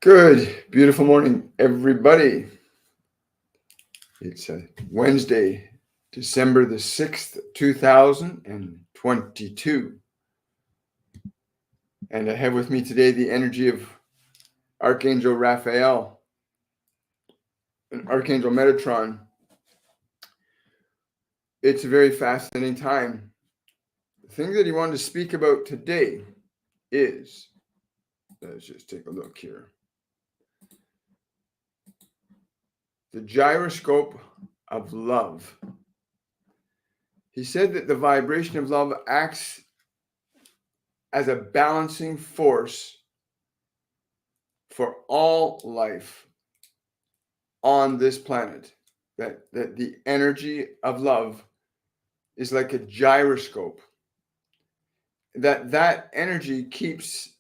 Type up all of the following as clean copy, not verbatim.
Good, beautiful morning, everybody. It's Wednesday, December the 6th, 2022. And I have with me today the energy of Archangel Raphael and Archangel Metatron. It's a very fascinating time. The thing that he wanted to speak about today is, let's just take a look here. The gyroscope of love. He said that the vibration of love acts as a balancing force for all life on this planet. That the energy of love is like a gyroscope. That energy keeps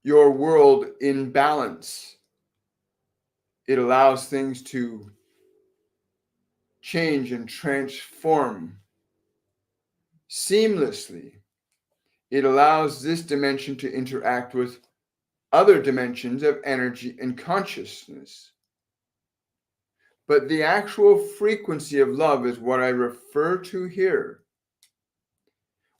your world in balance. It allows things to change and transform seamlessly. It allows this dimension to interact with other dimensions of energy and consciousness. But the actual frequency of love is what I refer to here.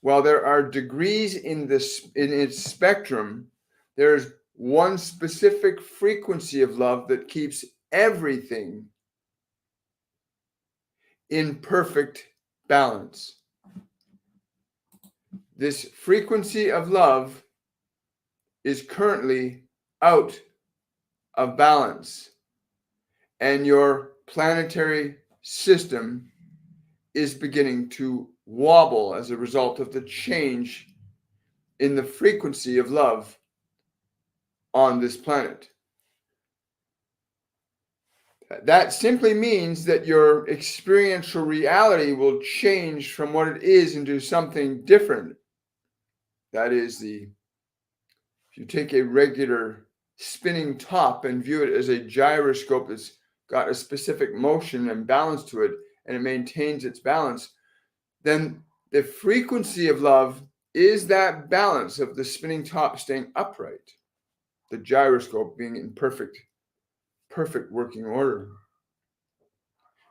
While there are degrees in its spectrum, there's one specific frequency of love that keeps everything in perfect balance. This frequency of love is currently out of balance, and your planetary system is beginning to wobble as a result of the change in the frequency of love on this planet. That simply means that your experiential reality will change from what it is into something different. That is, if you take a regular spinning top and view it as a gyroscope that's got a specific motion and balance to it, and it maintains its balance, then the frequency of love is that balance of the spinning top staying upright, the gyroscope being in perfect working order.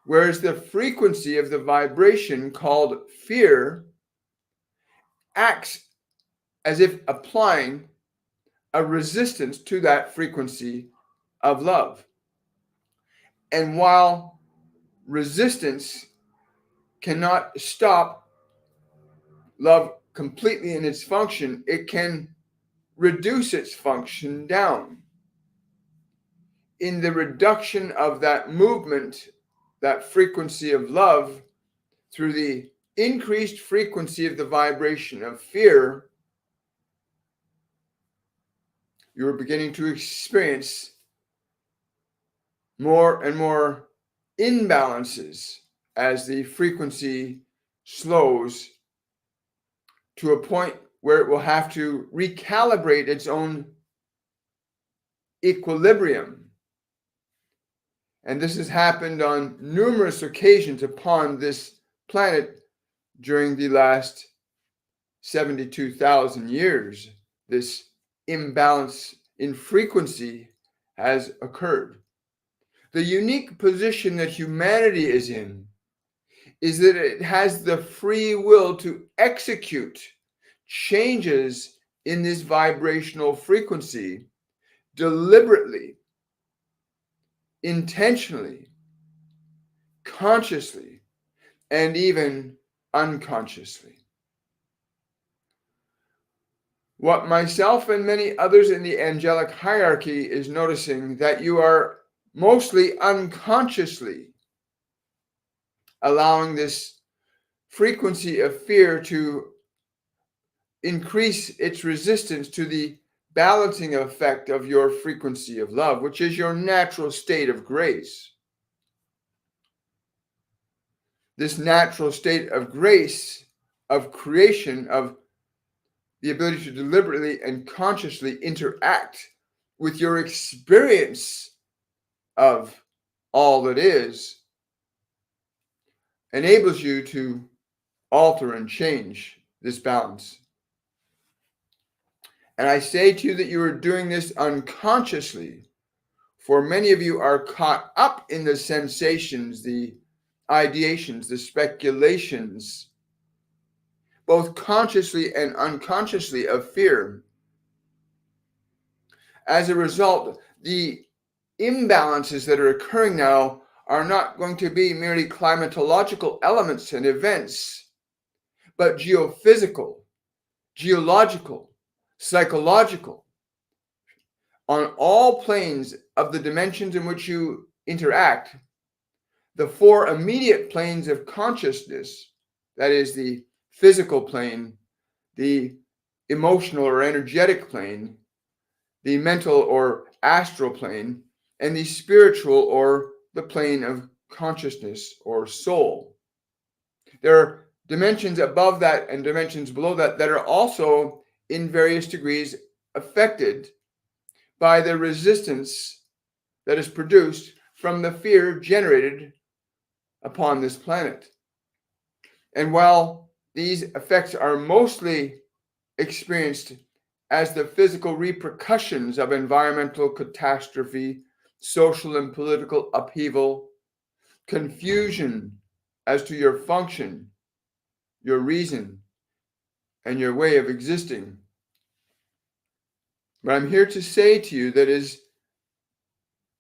Whereas the frequency of the vibration called fear acts as if applying a resistance to that frequency of love. And while resistance cannot stop love completely in its function, it can reduce its function down. In the reduction of that movement, that frequency of love, through the increased frequency of the vibration of fear, you're beginning to experience more and more imbalances as the frequency slows to a point where it will have to recalibrate its own equilibrium. And this has happened on numerous occasions upon this planet during the last 72,000 years. This imbalance in frequency has occurred. The unique position that humanity is in is that it has the free will to execute changes in this vibrational frequency deliberately, intentionally, consciously, and even unconsciously. What myself and many others in the angelic hierarchy is noticing, that you are mostly unconsciously allowing this frequency of fear to increase its resistance to the balancing effect of your frequency of love, which is your natural state of grace. This natural state of grace, of creation, of the ability to deliberately and consciously interact with your experience of all that is, enables you to alter and change this balance. And I say to you that you are doing this unconsciously, for many of you are caught up in the sensations, the ideations, the speculations, both consciously and unconsciously, of fear. As a result, the imbalances that are occurring now are not going to be merely climatological elements and events, but geophysical, geological, psychological. On all planes of the dimensions in which you interact, the four immediate planes of consciousness, that is the physical plane, the emotional or energetic plane, the mental or astral plane, and the spiritual or the plane of consciousness or soul. There are dimensions above that and dimensions below that that are also in various degrees affected by the resistance that is produced from the fear generated upon this planet. And while these effects are mostly experienced as the physical repercussions of environmental catastrophe, social and political upheaval, confusion as to your function, your reason, and your way of existing. But I'm here to say to you that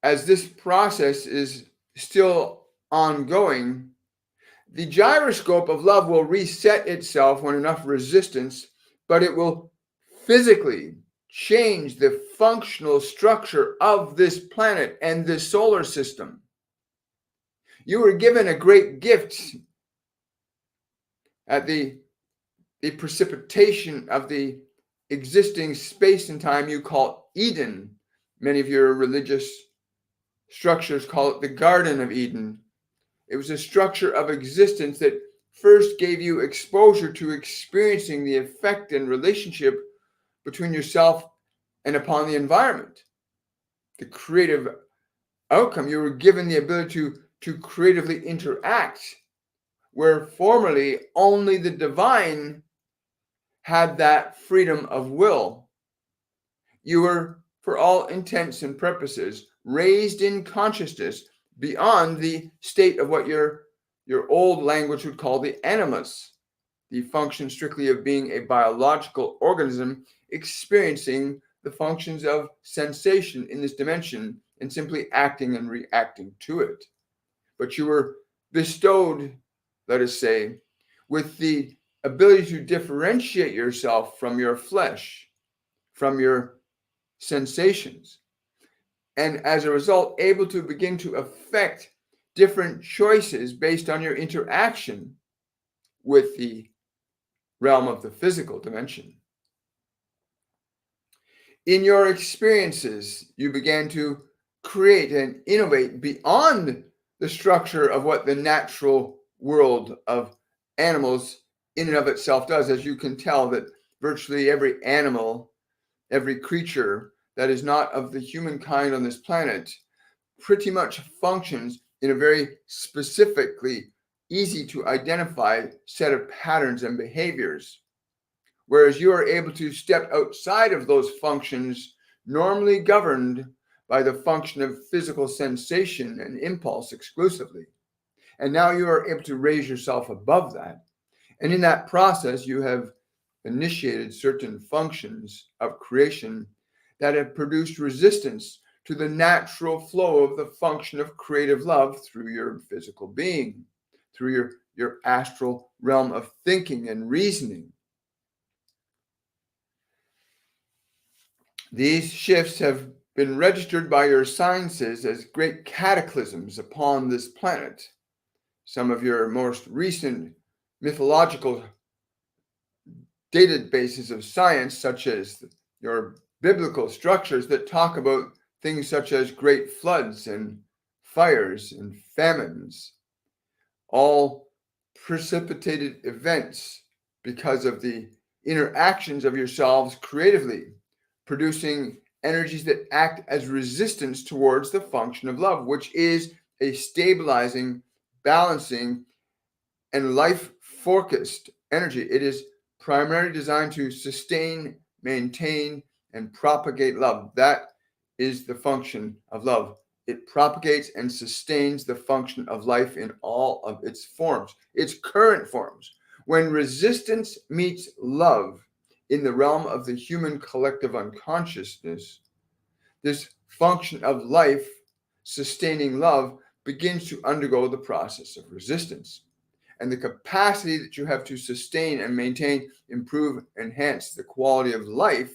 as this process is still ongoing, the gyroscope of love will reset itself when enough resistance, but it will physically change the functional structure of this planet and this solar system. You were given a great gift at the precipitation of the existing space and time you call Eden. Many of your religious structures call it the Garden of Eden. It was a structure of existence that first gave you exposure to experiencing the effect and relationship between yourself and upon the environment. The creative outcome, you were given the ability to creatively interact, where formerly only the divine had that freedom of will. You were, for all intents and purposes, raised in consciousness beyond the state of what your old language would call the animus, the function strictly of being a biological organism experiencing the functions of sensation in this dimension and simply acting and reacting to it. But you were bestowed, let us say, with the ability to differentiate yourself from your flesh, from your sensations, and as a result, able to begin to affect different choices based on your interaction with the realm of the physical dimension. In your experiences, you began to create and innovate beyond the structure of what the natural world of animals in and of itself does. As you can tell, that virtually every animal, every creature that is not of the humankind on this planet pretty much functions in a very specifically easy to identify set of patterns and behaviors. Whereas you are able to step outside of those functions normally governed by the function of physical sensation and impulse exclusively. And now you are able to raise yourself above that. And in that process, you have initiated certain functions of creation that have produced resistance to the natural flow of the function of creative love through your physical being, through your astral realm of thinking and reasoning. These shifts have been registered by your sciences as great cataclysms upon this planet. Some of your most recent mythological databases of science, such as your biblical structures that talk about things such as great floods and fires and famines, all precipitated events because of the interactions of yourselves creatively, producing energies that act as resistance towards the function of love, which is a stabilizing, balancing, and life-focused energy. It is primarily designed to sustain, maintain, and propagate love. That is the function of love. It propagates and sustains the function of life in all of its forms, its current forms. When resistance meets love in the realm of the human collective unconsciousness, this function of life sustaining love begins to undergo the process of resistance. And the capacity that you have to sustain and maintain, improve, enhance the quality of life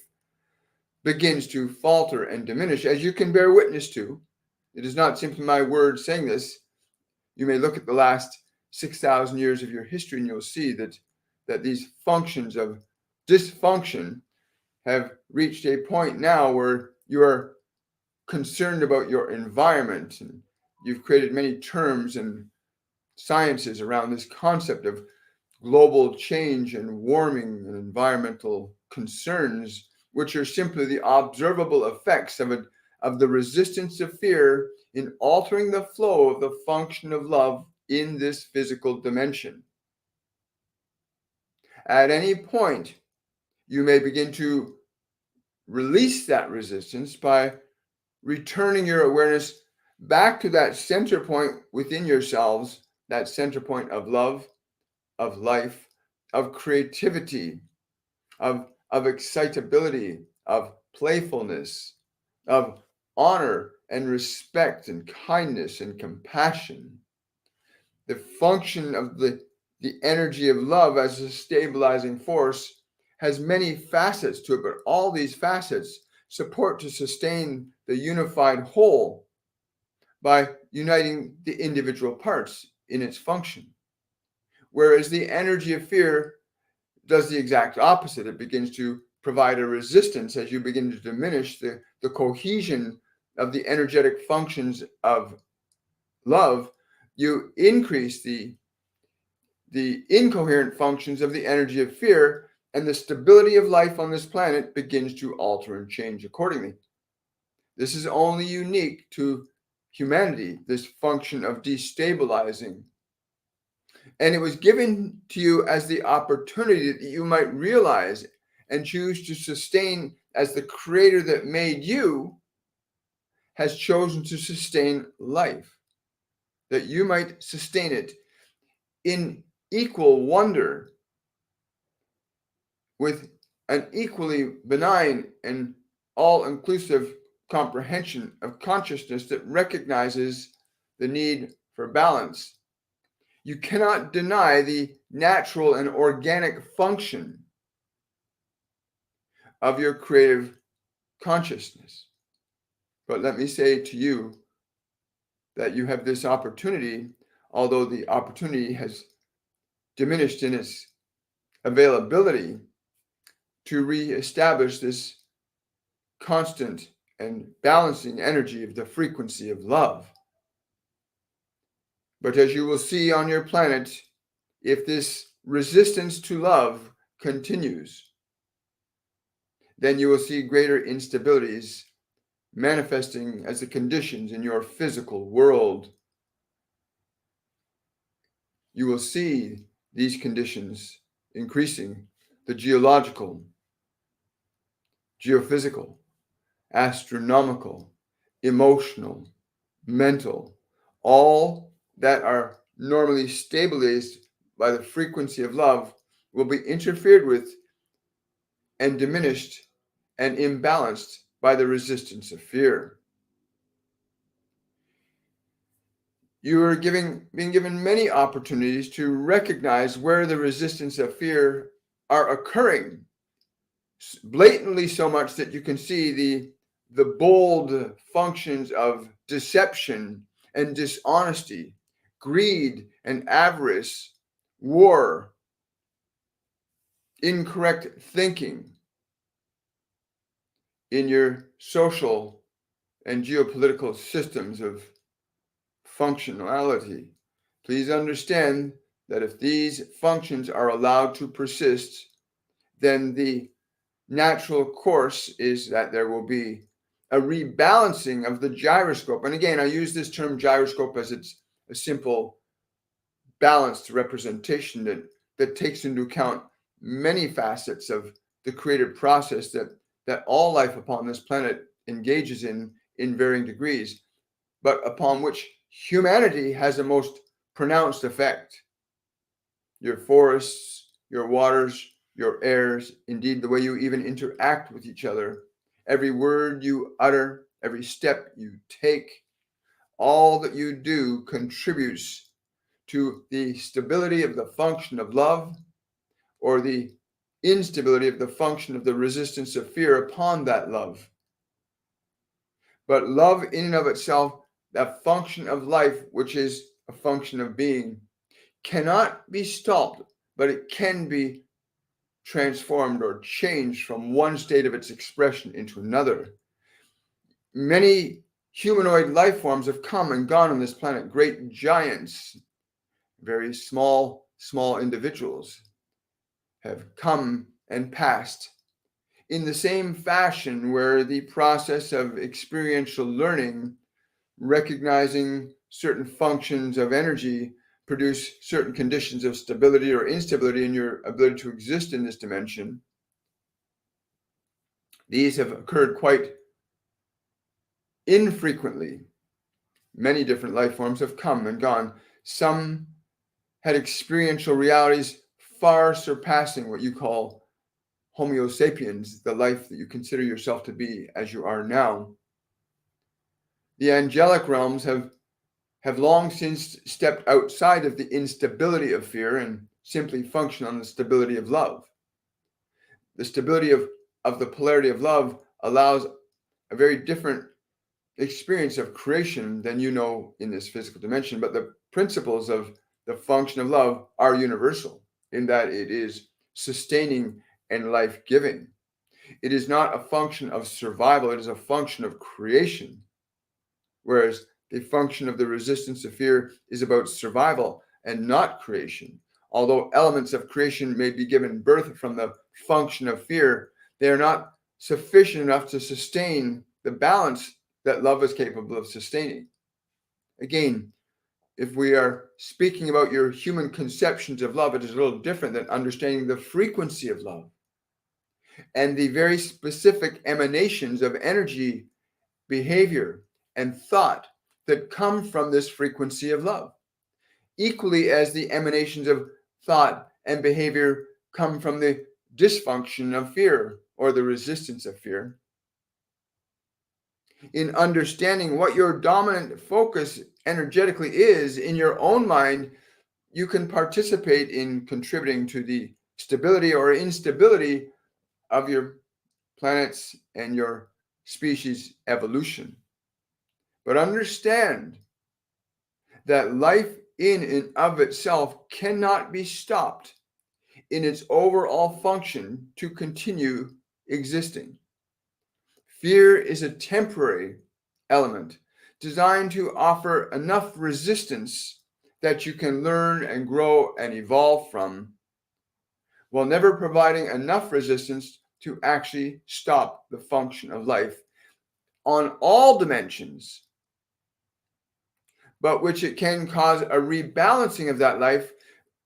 begins to falter and diminish, as you can bear witness to. It is not simply my word saying this. You may look at the last 6,000 years of your history and you'll see that these functions of dysfunction have reached a point now where you are concerned about your environment, and you've created many terms and sciences around this concept of global change and warming and environmental concerns, which are simply the observable effects of the resistance of fear in altering the flow of the function of love in this physical dimension. At any point, you may begin to release that resistance by returning your awareness back to that center point within yourselves, that center point of love, of life, of creativity, of excitability, of playfulness, of honor and respect and kindness and compassion. The function of the energy of love as a stabilizing force has many facets to it, but all these facets support to sustain the unified whole by uniting the individual parts in its function. Whereas the energy of fear does the exact opposite. It begins to provide a resistance as you begin to diminish the cohesion of the energetic functions of love. You increase the incoherent functions of the energy of fear, and the stability of life on this planet begins to alter and change accordingly. This is only unique to humanity, this function of destabilizing. And it was given to you as the opportunity that you might realize and choose to sustain, as the creator that made you has chosen to sustain life, that you might sustain it in equal wonder with an equally benign and all-inclusive comprehension of consciousness that recognizes the need for balance. You cannot deny the natural and organic function of your creative consciousness. But let me say to you that you have this opportunity, although the opportunity has diminished in its availability, to reestablish this constant and balancing energy of the frequency of love. But as you will see on your planet, if this resistance to love continues, then you will see greater instabilities manifesting as the conditions in your physical world. You will see these conditions increasing: the geological, geophysical, astronomical, emotional, mental, all that are normally stabilized by the frequency of love will be interfered with and diminished and imbalanced by the resistance of fear. You are being given many opportunities to recognize where the resistance of fear are occurring, blatantly so much that you can see the bold functions of deception and dishonesty, greed and avarice, war, incorrect thinking in your social and geopolitical systems of functionality. Please understand that if these functions are allowed to persist, then the natural course is that there will be a rebalancing of the gyroscope. And again, I use this term gyroscope as it's a simple, balanced representation that takes into account many facets of the creative process that that all life upon this planet engages in varying degrees, but upon which humanity has the most pronounced effect. Your forests, your waters, your airs, indeed the way you even interact with each other, every word you utter, every step you take, all that you do contributes to the stability of the function of love or the instability of the function of the resistance of fear upon that love. But love in and of itself, that function of life, which is a function of being, cannot be stopped, but it can be transformed or changed from one state of its expression into another. Many humanoid life forms have come and gone on this planet, great giants, very small individuals have come and passed in the same fashion where the process of experiential learning, recognizing certain functions of energy, produce certain conditions of stability or instability in your ability to exist in this dimension. These have occurred quite infrequently. Many different life forms have come and gone. Some had experiential realities far surpassing what you call Homo sapiens, the life that you consider yourself to be as you are now. The angelic realms have long since stepped outside of the instability of fear and simply function on the stability of love. The stability of the polarity of love allows a very different experience of creation than you know in this physical dimension, but the principles of the function of love are universal in that it is sustaining and life-giving. It is not a function of survival, it is a function of creation. Whereas the function of the resistance of fear is about survival and not creation. Although elements of creation may be given birth from the function of fear, they are not sufficient enough to sustain the balance that love is capable of sustaining. Again, if we are speaking about your human conceptions of love, it is a little different than understanding the frequency of love and the very specific emanations of energy, behavior, and thought that come from this frequency of love. Equally as the emanations of thought and behavior come from the dysfunction of fear or the resistance of fear. In understanding what your dominant focus energetically is in your own mind, you can participate in contributing to the stability or instability of your planets and your species evolution. But understand that life in and of itself cannot be stopped in its overall function to continue existing. Fear is a temporary element designed to offer enough resistance that you can learn and grow and evolve from, while never providing enough resistance to actually stop the function of life on all dimensions, but which it can cause a rebalancing of that life,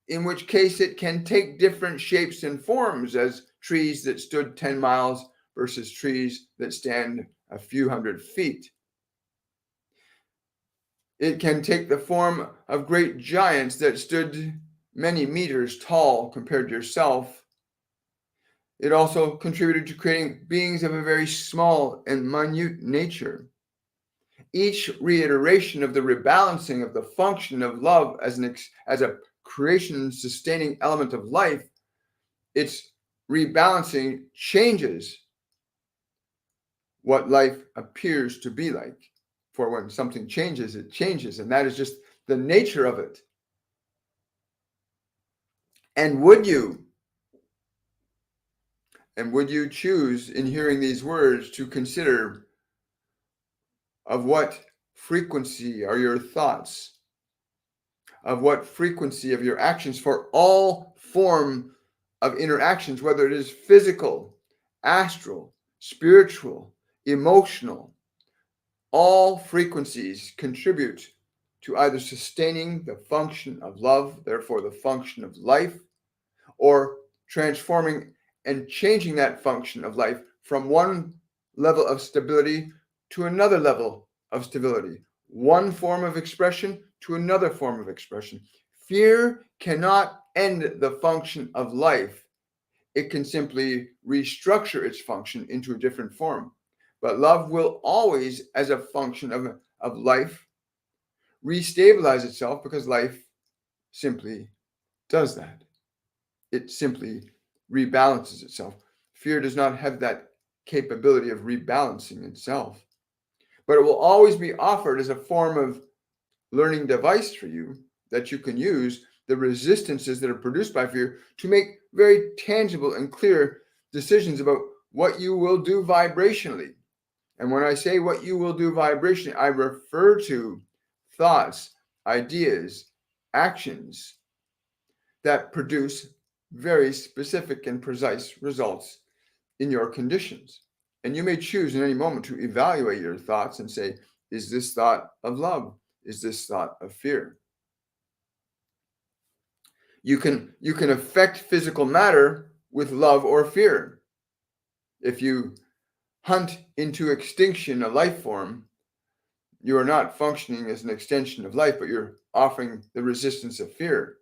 in which case it can take different shapes and forms, as trees that stood 10 miles versus trees that stand a few hundred feet. It can take the form of great giants that stood many meters tall compared to yourself. It also contributed to creating beings of a very small and minute nature. Each reiteration of the rebalancing of the function of love as a creation and sustaining element of life, its rebalancing changes what life appears to be like. For when something changes, it changes, and that is just the nature of it. And would you choose, in hearing these words, to consider of what frequency are your thoughts, of what frequency of your actions for all form of interactions, whether it is physical, astral, spiritual, emotional, all frequencies contribute to either sustaining the function of love, therefore the function of life, or transforming and changing that function of life from one level of stability to another level of stability, one form of expression to another form of expression. Fear cannot end the function of life. It can simply restructure its function into a different form. But love will always, as a function of life, restabilize itself, because life simply does that. It simply rebalances itself. Fear does not have that capability of rebalancing itself, but it will always be offered as a form of learning device for you that you can use the resistances that are produced by fear to make very tangible and clear decisions about what you will do vibrationally. And when I say what you will do vibrationally, I refer to thoughts, ideas, actions that produce very specific and precise results in your conditions. And you may choose in any moment to evaluate your thoughts and say, is this thought of love? Is this thought of fear? You can affect physical matter with love or fear. If you hunt into extinction a life form, you are not functioning as an extension of life, but you're offering the resistance of fear.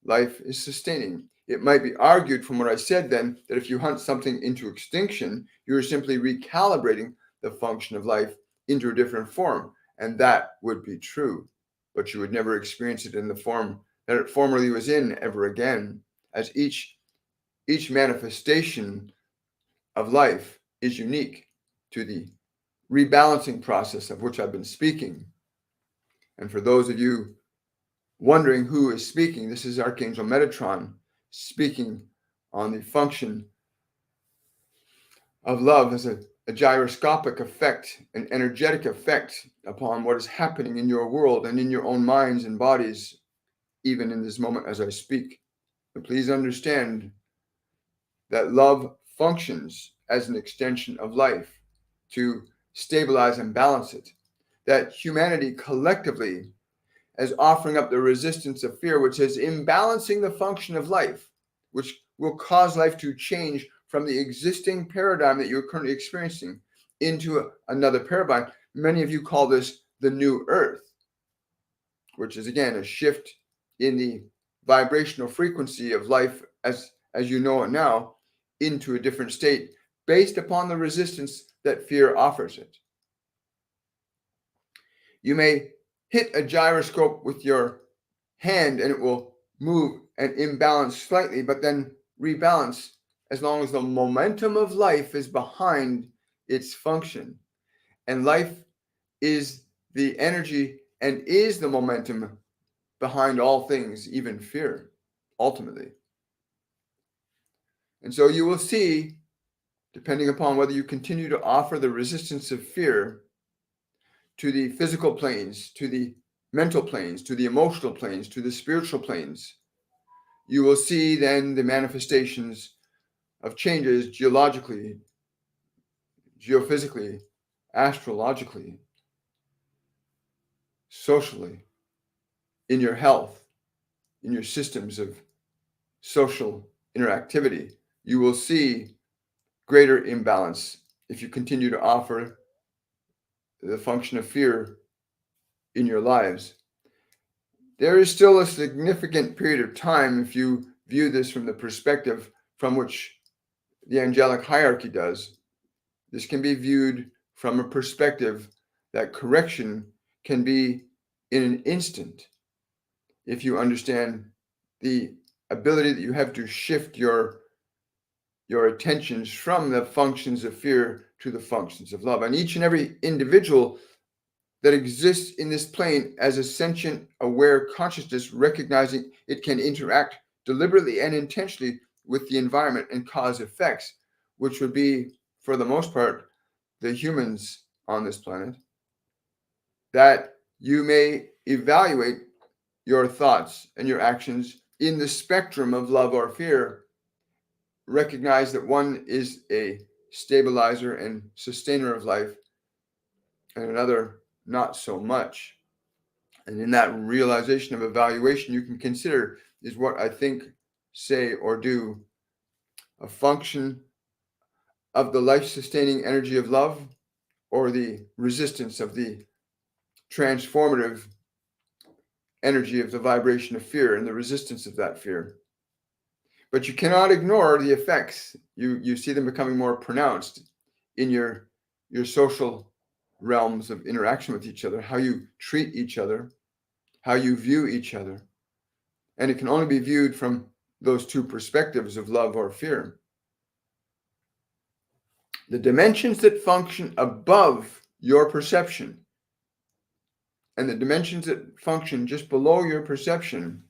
Life is sustaining. It might be argued from what I said then that if you hunt something into extinction, you're simply recalibrating the function of life into a different form. And that would be true, but you would never experience it in the form that it formerly was in ever again, as each manifestation of life is unique to the rebalancing process of which I've been speaking. And for those of you wondering who is speaking, this is Archangel Metatron speaking on the function of love as a gyroscopic effect, an energetic effect upon what is happening in your world and in your own minds and bodies, even in this moment as I speak. But please understand that love functions as an extension of life to stabilize and balance it. That humanity collectively as offering up the resistance of fear, which is imbalancing the function of life, which will cause life to change from the existing paradigm that you're currently experiencing into another paradigm. Many of you call this the new earth, which is again a shift in the vibrational frequency of life as you know it now into a different state based upon the resistance that fear offers it. You may hit a gyroscope with your hand and it will move and imbalance slightly, but then rebalance as long as the momentum of life is behind its function. And life is the energy and is the momentum behind all things, even fear, ultimately. And so you will see, depending upon whether you continue to offer the resistance of fear to the physical planes, to the mental planes, to the emotional planes, to the spiritual planes, you will see then the manifestations of changes geologically, geophysically, astrologically, socially, in your health, in your systems of social interactivity. You will see greater imbalance if you continue to offer the function of fear in your lives. There is still a significant period of time, if you view this from the perspective from which the angelic hierarchy does. This can be viewed from a perspective that correction can be in an instant if you understand the ability that you have to shift your attentions from the functions of fear to the functions of love. And each and every individual that exists in this plane as a sentient, aware consciousness, recognizing it can interact deliberately and intentionally with the environment and cause effects, which would be, for the most part, the humans on this planet, that you may evaluate your thoughts and your actions in the spectrum of love or fear. Recognize that one is a stabilizer and sustainer of life, and another not so much. And in that realization of evaluation, you can consider, is what I think, say, or do a function of the life-sustaining energy of love, or the resistance of the transformative energy of the vibration of fear and the resistance of that fear. But you cannot ignore the effects. You see them becoming more pronounced in your social realms of interaction with each other, how you treat each other, how you view each other. And it can only be viewed from those two perspectives of love or fear. The dimensions that function above your perception and the dimensions that function just below your perception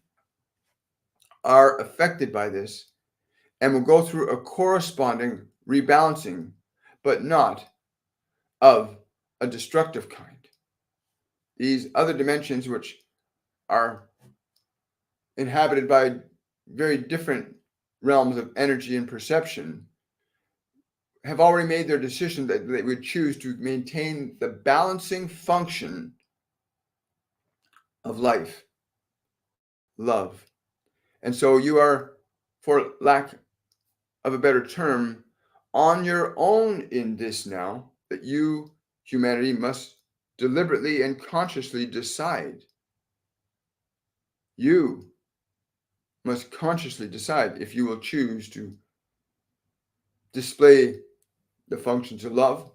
are affected by this and will go through a corresponding rebalancing, but not of a destructive kind. These other dimensions, which are inhabited by very different realms of energy and perception, have already made their decision that they would choose to maintain the balancing function of life, love. And so you are, for lack of a better term, on your own in this now, that you, humanity, must deliberately and consciously decide. You must consciously decide if you will choose to display the functions of love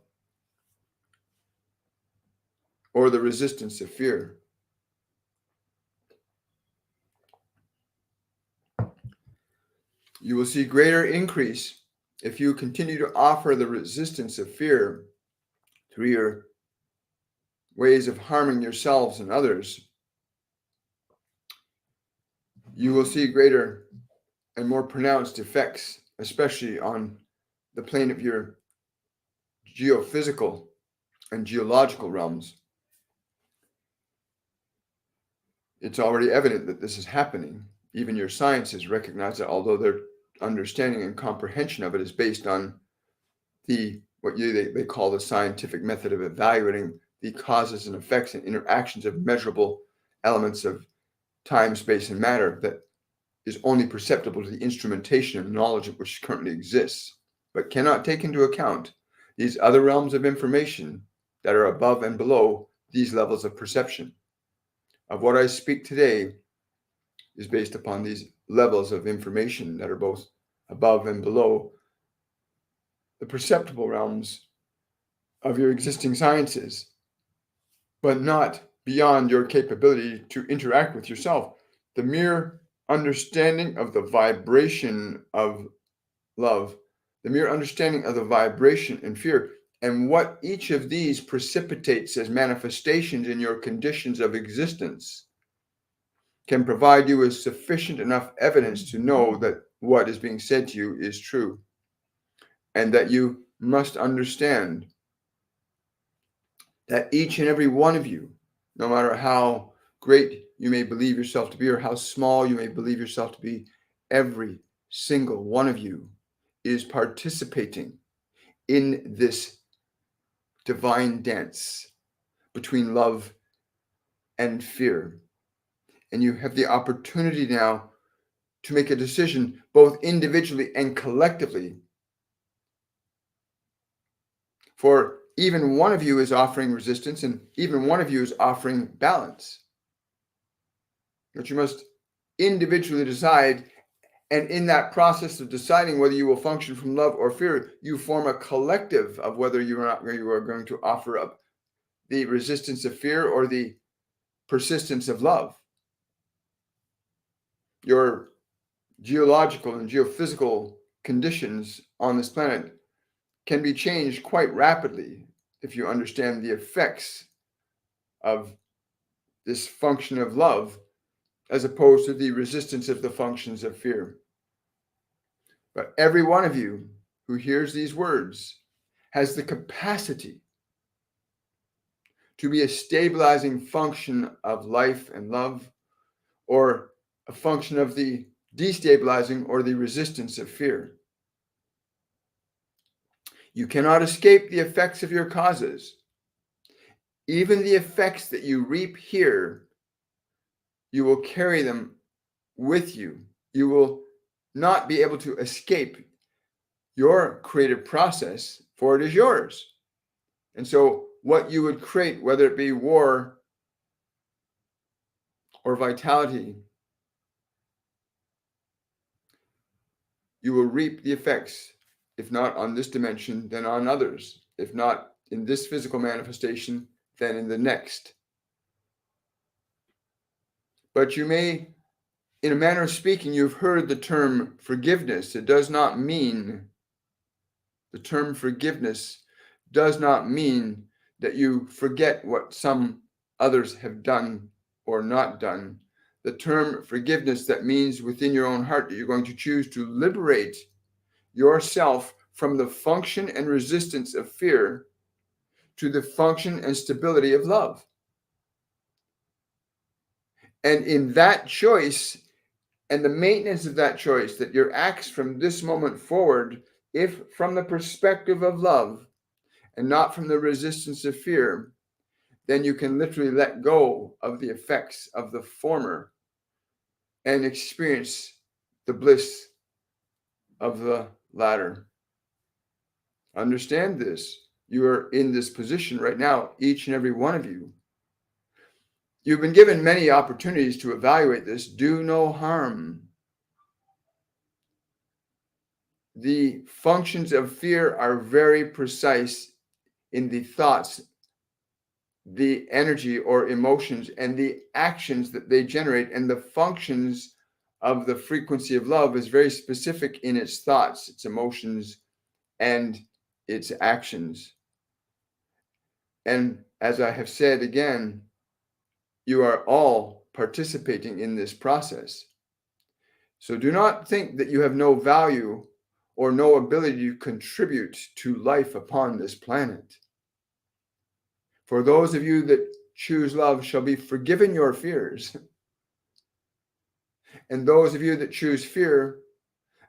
or the resistance of fear. You will see greater increase if you continue to offer the resistance of fear through your ways of harming yourselves and others. You will see greater and more pronounced effects, especially on the plane of your geophysical and geological realms. It's already evident that this is happening. Even your sciences recognize that, although their understanding and comprehension of it is based on what they call the scientific method of evaluating the causes and effects and interactions of measurable elements of time, space, and matter, that is only perceptible to the instrumentation of knowledge which currently exists, but cannot take into account these other realms of information that are above and below these levels of perception. Of what I speak today is based upon these levels of information that are both above and below the perceptible realms of your existing sciences, but not beyond your capability to interact with yourself. The mere understanding of the vibration of love, the mere understanding of the vibration and fear, and what each of these precipitates as manifestations in your conditions of existence, can provide you with sufficient enough evidence to know that what is being said to you is true, and that you must understand that each and every one of you, no matter how great you may believe yourself to be or how small you may believe yourself to be, every single one of you is participating in this divine dance between love and fear. And you have the opportunity now to make a decision, both individually and collectively. For even one of you is offering resistance, and even one of you is offering balance. But you must individually decide, and in that process of deciding whether you will function from love or fear, you form a collective of whether you are going to offer up the resistance of fear or the persistence of love. Your geological and geophysical conditions on this planet can be changed quite rapidly if you understand the effects of this function of love as opposed to the resistance of the functions of fear. But every one of you who hears these words has the capacity to be a stabilizing function of life and love, or a function of the destabilizing or the resistance of fear. You cannot escape the effects of your causes. Even the effects that you reap here, you will carry them with you. You will not be able to escape. your creative process, for it is yours. And so what you would create, whether it be war or vitality, you will reap the effects, if not on this dimension, then on others. If not in this physical manifestation, then in the next. But you may, in a manner of speaking, you've heard the term forgiveness. It does not mean, the term forgiveness does not mean that you forget what some others have done or not done. The term forgiveness, that means within your own heart that you're going to choose to liberate yourself from the function and resistance of fear to the function and stability of love. And in that choice and the maintenance of that choice, that your acts from this moment forward, if from the perspective of love and not from the resistance of fear, then you can literally let go of the effects of the former and experience the bliss of the latter. Understand this. You are in this position right now, each and every one of you. You've been given many opportunities to evaluate this. Do no harm. The functions of fear are very precise in the thoughts, the energy or emotions, and the actions that they generate. And the functions of the frequency of love is very specific in its thoughts, its emotions, and its actions. And as I have said again, you are all participating in this process. So do not think that you have no value or no ability to contribute to life upon this planet. For those of you that choose love shall be forgiven your fears. And those of you that choose fear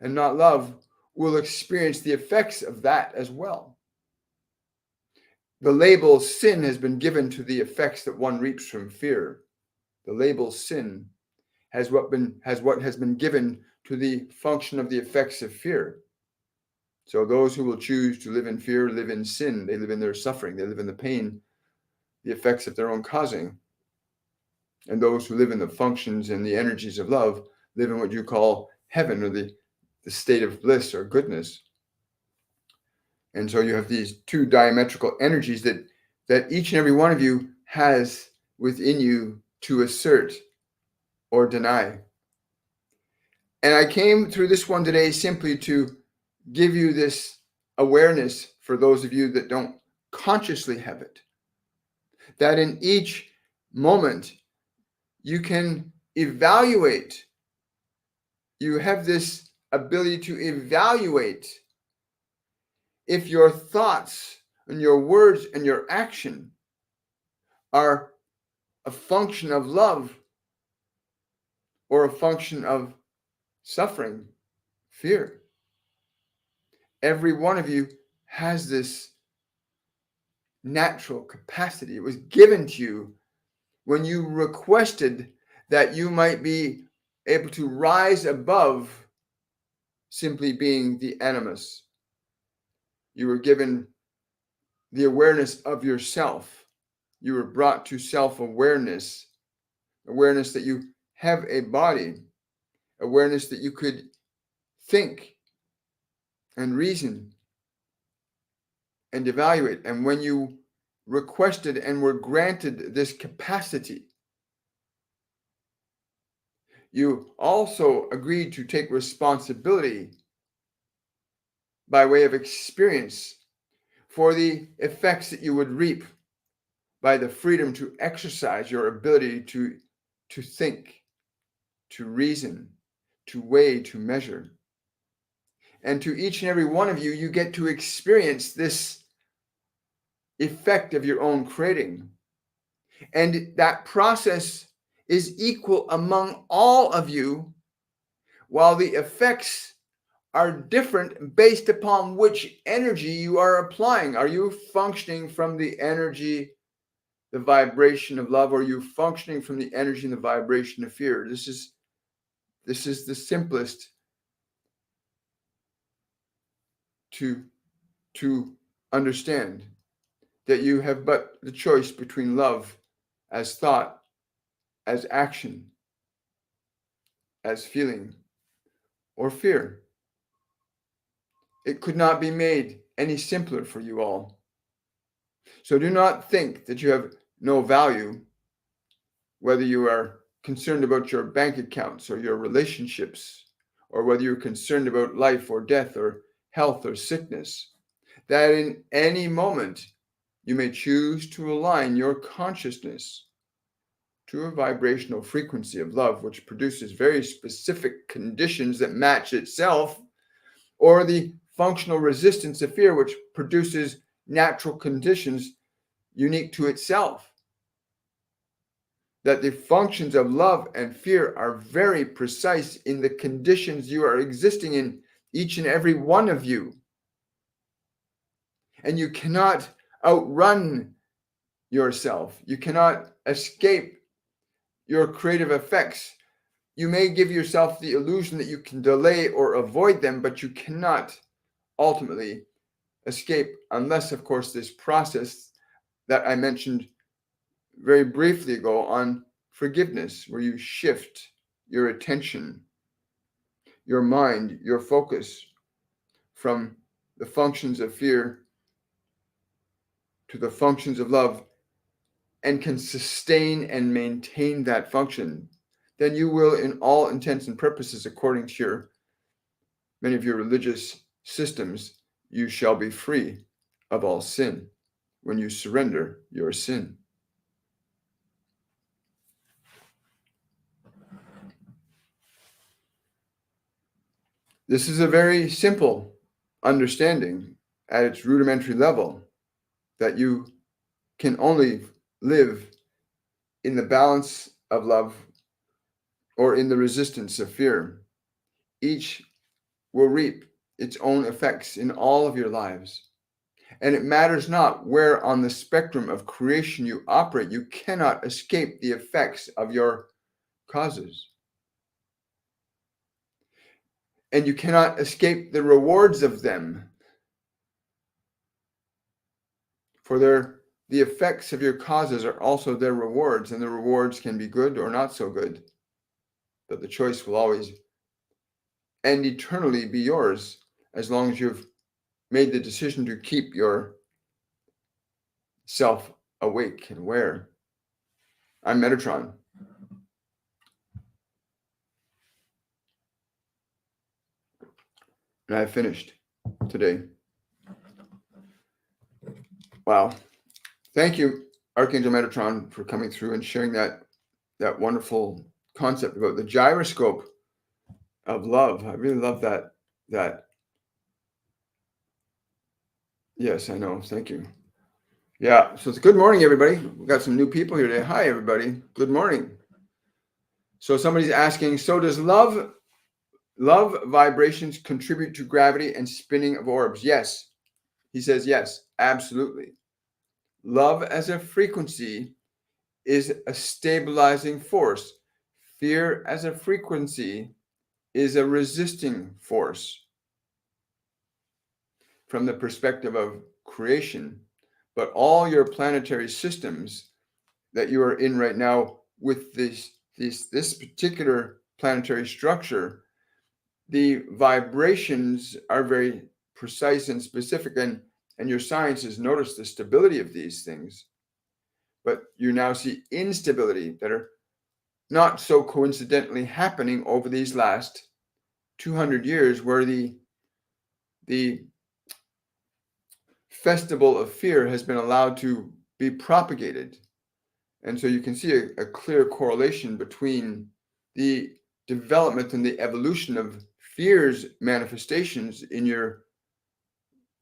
and not love will experience the effects of that as well. The label sin has been given to the effects that one reaps from fear. The label sin has what has been given to the function of the effects of fear. So those who will choose to live in fear live in sin. They live in their suffering. They live in the pain, the effects of their own causing. And those who live in the functions and the energies of love live in what you call heaven, or the state of bliss or goodness. And so you have these two diametrical energies that each and every one of you has within you to assert or deny. And I came through this one today simply to give you this awareness for those of you that don't consciously have it, that in each moment you can evaluate. You have this ability to evaluate if your thoughts and your words and your action are a function of love or a function of suffering, fear. Every one of you has this natural capacity. It was given to you when you requested that you might be able to rise above simply being the animus. You were given the awareness of yourself. You were brought to self-awareness, awareness that you have a body, awareness that you could think and reason and evaluate. And when you requested and were granted this capacity, you also agreed to take responsibility by way of experience for the effects that you would reap by the freedom to exercise your ability to think, to reason, to weigh, to measure. And to each and every one of you, you get to experience this effect of your own creating. And that process is equal among all of you, while the effects are different based upon which energy you are applying. Are you functioning from the energy, the vibration of love, or are you functioning from the energy and the vibration of fear? This is the simplest to understand that you have but the choice between love as thought, as action, as feeling, or fear. It could not be made any simpler for you all. So do not think that you have no value, whether you are concerned about your bank accounts or your relationships, or whether you're concerned about life or death or health or sickness, that in any moment you may choose to align your consciousness to a vibrational frequency of love, which produces very specific conditions that match itself, or the functional resistance of fear, which produces natural conditions unique to itself. That the functions of love and fear are very precise in the conditions you are existing in, each and every one of you. And you cannot outrun yourself. You cannot escape your creative effects. You may give yourself the illusion that you can delay or avoid them, but you cannot ultimately escape unless, of course, this process that I mentioned very briefly ago on forgiveness, where you shift your attention, your mind, your focus from the functions of fear to the functions of love, and can sustain and maintain that function, then you will, in all intents and purposes, according to many of your religious systems, you shall be free of all sin when you surrender your sin. This is a very simple understanding at its rudimentary level, that you can only live in the balance of love or in the resistance of fear. Each will reap its own effects in all of your lives. And it matters not where on the spectrum of creation you operate, you cannot escape the effects of your causes. And you cannot escape the rewards of them. For the effects of your causes are also their rewards, and the rewards can be good or not so good. But the choice will always and eternally be yours, as long as you've made the decision to keep your self awake and aware. I'm Metatron. And I finished today. Wow. Thank you, Archangel Metatron, for coming through and sharing that wonderful concept about the gyroscope of love. I really love that. Yes, I know. Thank you. Yeah. So it's good morning, everybody. We've got some new people here today. Hi, everybody. Good morning. So somebody's asking, so does love vibrations contribute to gravity and spinning of orbs? Yes. He says yes, absolutely. Love as a frequency is a stabilizing force. Fear as a frequency is a resisting force from the perspective of creation. But all your planetary systems that you are in right now with this particular planetary structure, the vibrations are very precise and specific, and your science has noticed the stability of these things. But you now see instability that are not so coincidentally happening over these last 200 years, where the festival of fear has been allowed to be propagated. And so you can see a clear correlation between the development and the evolution of fear's manifestations in your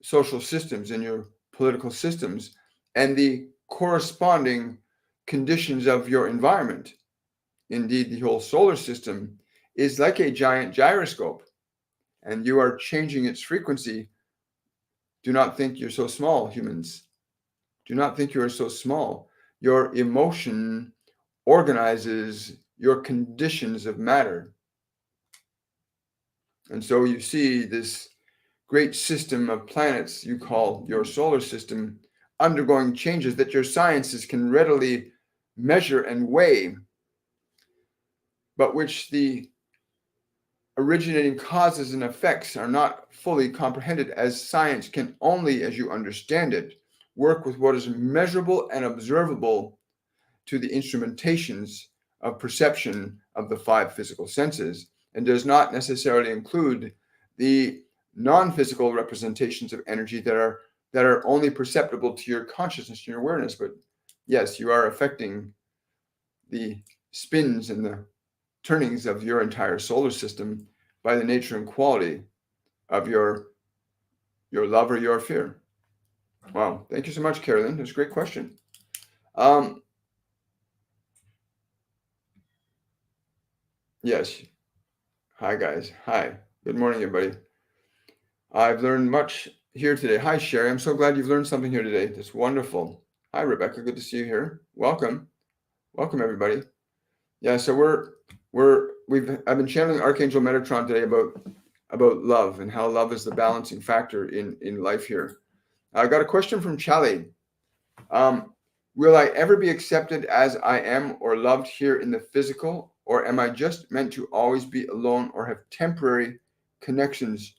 social systems, in your political systems, and the corresponding conditions of your environment. Indeed, the whole solar system is like a giant gyroscope, and you are changing its frequency. Do not think you're so small, humans. Do not think you are so small. Your emotion organizes your conditions of matter. And so you see this great system of planets you call your solar system undergoing changes that your sciences can readily measure and weigh, but which the originating causes and effects are not fully comprehended, as science can only, as you understand it, work with what is measurable and observable to the instrumentations of perception of the five physical senses, and does not necessarily include the non-physical representations of energy that are only perceptible to your consciousness and your awareness. But yes, you are affecting the spins and the turnings of your entire solar system by the nature and quality of your love or your fear. Wow, thank you so much, Carolyn. That's a great question. Yes. Hi, guys. Hi. Good morning, everybody. I've learned much here today. Hi, Sherry. I'm so glad you've learned something here today. That's wonderful. Hi, Rebecca. Good to see you here. Welcome. Welcome, everybody. Yeah, so I've been channeling Archangel Metatron today about love and how love is the balancing factor in life here. I got a question from Charlie. Will I ever be accepted as I am or loved here in the physical, or am I just meant to always be alone or have temporary connections?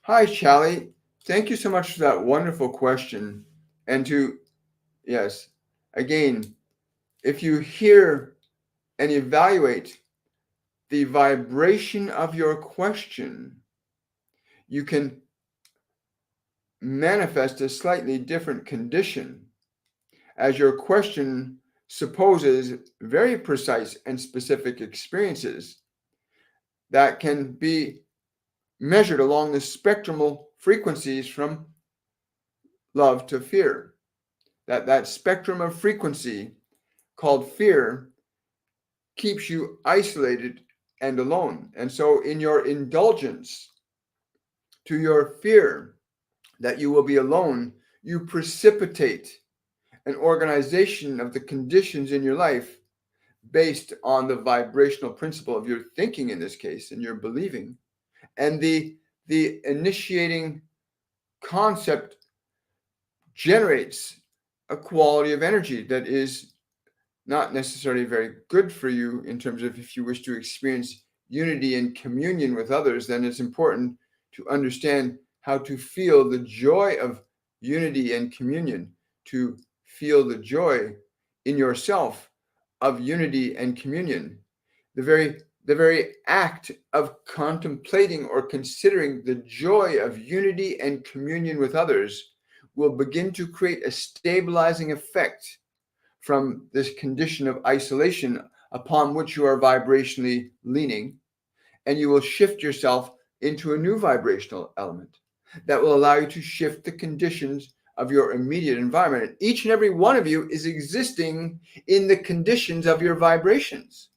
Hi, Charlie. Thank you so much for that wonderful question. And yes, again, if you hear and evaluate the vibration of your question, you can manifest a slightly different condition, as your question supposes very precise and specific experiences that can be measured along the spectral frequencies from love to fear. That spectrum of frequency called fear keeps you isolated and alone. And so in your indulgence to your fear that you will be alone, you precipitate an organization of the conditions in your life based on the vibrational principle of your thinking in this case, and your believing. And the initiating concept generates a quality of energy that is not necessarily very good for you in terms of, if you wish to experience unity and communion with others, then it's important to understand how to feel the joy of unity and communion, to feel the joy in yourself of unity and communion. The very act of contemplating or considering the joy of unity and communion with others will begin to create a stabilizing effect from this condition of isolation upon which you are vibrationally leaning, and you will shift yourself into a new vibrational element that will allow you to shift the conditions of your immediate environment. And each and every one of you is existing in the conditions of your vibrations.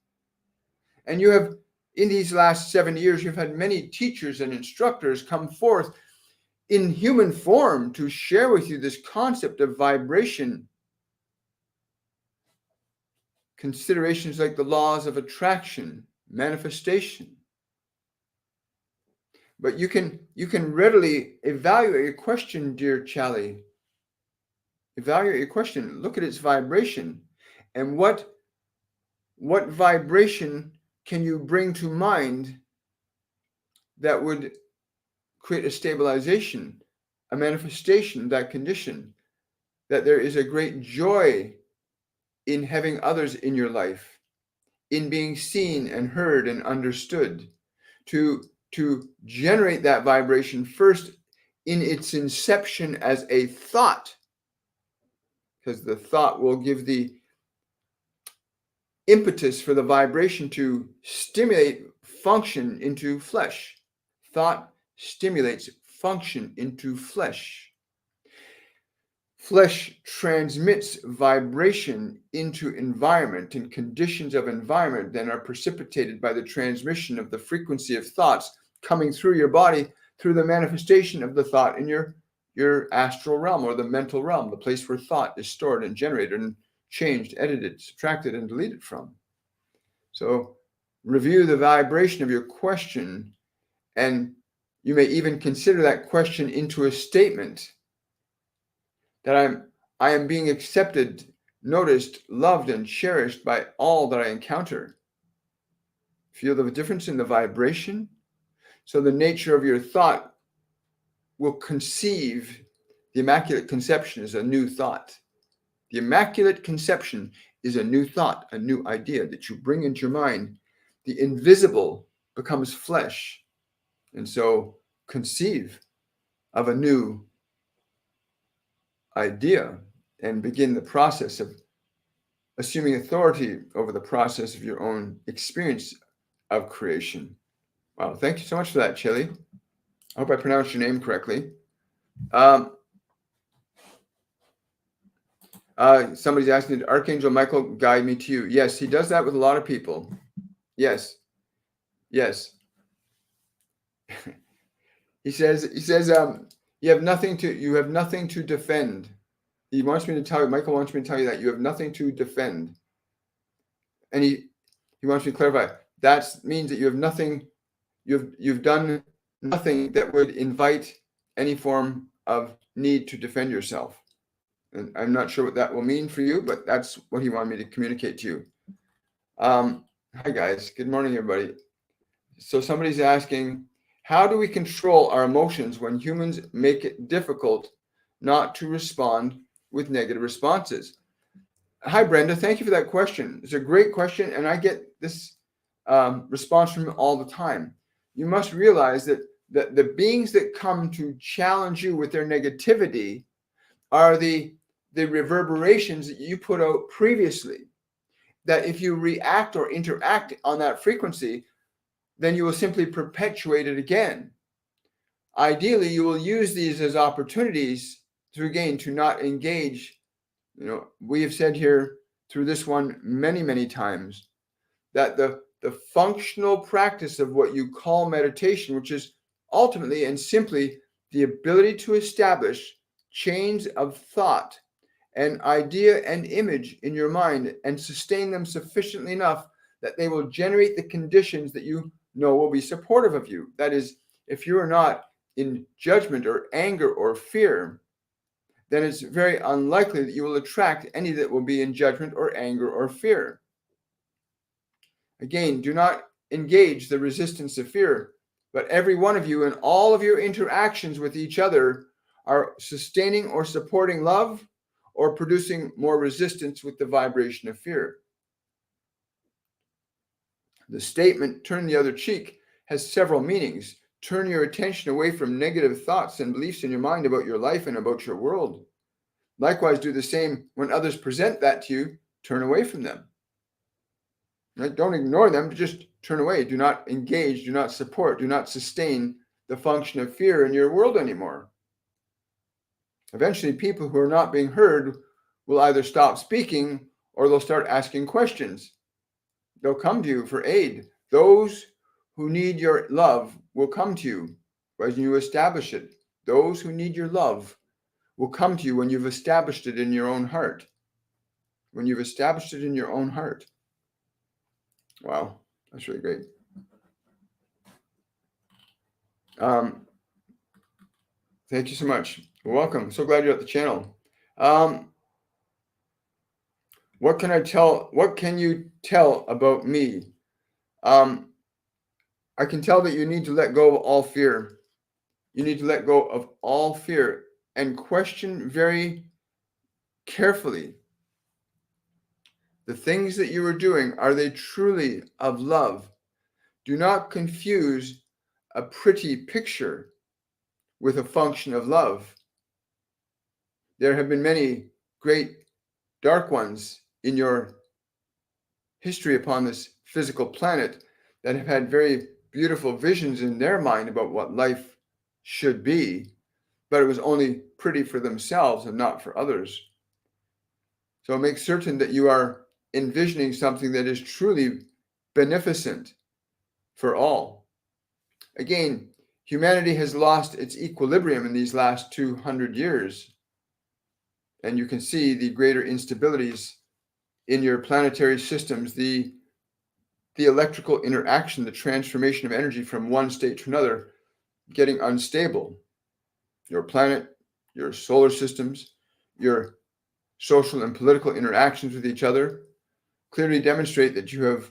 And you have, in these last 7 years, you've had many teachers and instructors come forth in human form to share with you this concept of vibration. Considerations like the laws of attraction, manifestation. But you can readily evaluate your question, dear Charlie. Evaluate your question. Look at its vibration, and what vibration can you bring to mind that would create a stabilization, a manifestation of that condition, that there is a great joy in having others in your life, in being seen and heard and understood, to generate that vibration first in its inception as a thought, because the thought will give the impetus for the vibration to stimulate function into flesh. Thought stimulates function into flesh. Flesh transmits vibration into environment, and conditions of environment then are precipitated by the transmission of the frequency of thoughts coming through your body through the manifestation of the thought in your astral realm, or the mental realm, the place where thought is stored and generated and changed, edited, subtracted, and deleted from. So review the vibration of your question and You may even consider that question into a statement that I am being accepted, noticed, loved, and cherished by all that I encounter. Feel the difference in the vibration? So the nature of your thought will conceive. The Immaculate Conception is a new thought. The Immaculate Conception is a new thought, a new idea that you bring into your mind. The invisible becomes flesh. And so conceive of a new idea and begin the process of assuming authority over the process of your own experience of creation. Wow, thank you so much for that, Chili. I hope I pronounced your name correctly. Somebody's asking, did Archangel Michael guide me to you? Yes, he does that with a lot of people. Yes. He says, you have nothing to defend. He wants me to tell you, Michael wants me to tell you that you have nothing to defend. And he wants me to clarify, that means that you have nothing, you've done nothing that would invite any form of need to defend yourself. And I'm not sure what that will mean for you, but that's what he wanted me to communicate to you. Hi guys, good morning everybody. So somebody's asking, how do we control our emotions when humans make it difficult not to respond with negative responses? Hi Brenda, thank you for that question. It's a great question, and I get this response from all the time. You must realize that the beings that come to challenge you with their negativity are the reverberations that you put out previously. That if you react or interact on that frequency, then you will simply perpetuate it again. Ideally, you will use these as opportunities to not engage. We have said here through this one many times that the functional practice of what you call meditation, which is ultimately and simply the ability to establish chains of thought and idea and image in your mind and sustain them sufficiently enough that they will generate the conditions that you know will be supportive of you. That is, if you are not in judgment or anger or fear, then it's very unlikely that you will attract any that will be in judgment or anger or fear. Again, do not engage the resistance of fear, but every one of you and all of your interactions with each other are sustaining or supporting love or producing more resistance with the vibration of fear. The statement, turn the other cheek, has several meanings. Turn your attention away from negative thoughts and beliefs in your mind about your life and about your world. Likewise, do the same when others present that to you. Turn away from them. Right? Don't ignore them, but just turn away. Do not engage, do not support, do not sustain the function of fear in your world anymore. Eventually, people who are not being heard will either stop speaking or they'll start asking questions. They'll come to you for aid. Those who need your love will come to you when you establish it. Those who need your love will come to you when you've established it in your own heart. When you've established it in your own heart. Wow, that's really great. Thank you so much. Welcome. So glad you're at the channel. What can I tell? What can you tell about me? I can tell that you need to let go of all fear. You need to let go of all fear and question very carefully. The things that you are doing, are they truly of love? Do not confuse a pretty picture with a function of love. There have been many great dark ones in your history upon this physical planet that have had very beautiful visions in their mind about what life should be, but it was only pretty for themselves and not for others. So make certain that you are envisioning something that is truly beneficent for all. Again, humanity has lost its equilibrium in these last 200 years. And you can see the greater instabilities in your planetary systems, the electrical interaction, the transformation of energy from one state to another, getting unstable. Your planet, your solar systems, your social and political interactions with each other clearly demonstrate that you have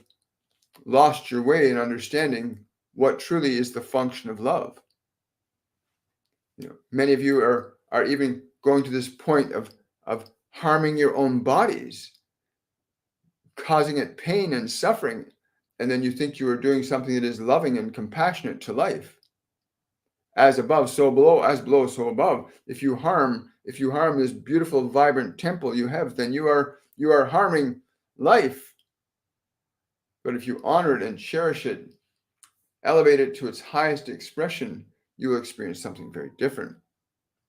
lost your way in understanding what truly is the function of love. Many of you are even going to this point of harming your own bodies, causing it pain and suffering, and then you think you are doing something that is loving and compassionate to life. As above, so below, as below, so above. If you harm this beautiful, vibrant temple you have, then you are harming life. But if you honor it and cherish it, elevate it to its highest expression, you will experience something very different.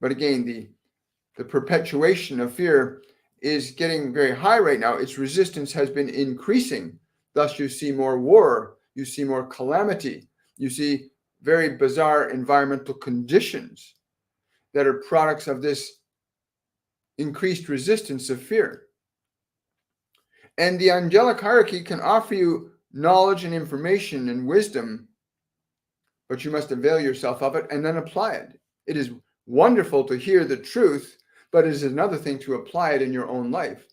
But again, the perpetuation of fear is getting very high right now. Its resistance has been increasing. Thus, you see more war, you see more calamity, you see very bizarre environmental conditions that are products of this increased resistance of fear. And the angelic hierarchy can offer you knowledge and information and wisdom, but you must avail yourself of it and then apply it. It is wonderful to hear the truth, but it is another thing to apply it in your own life.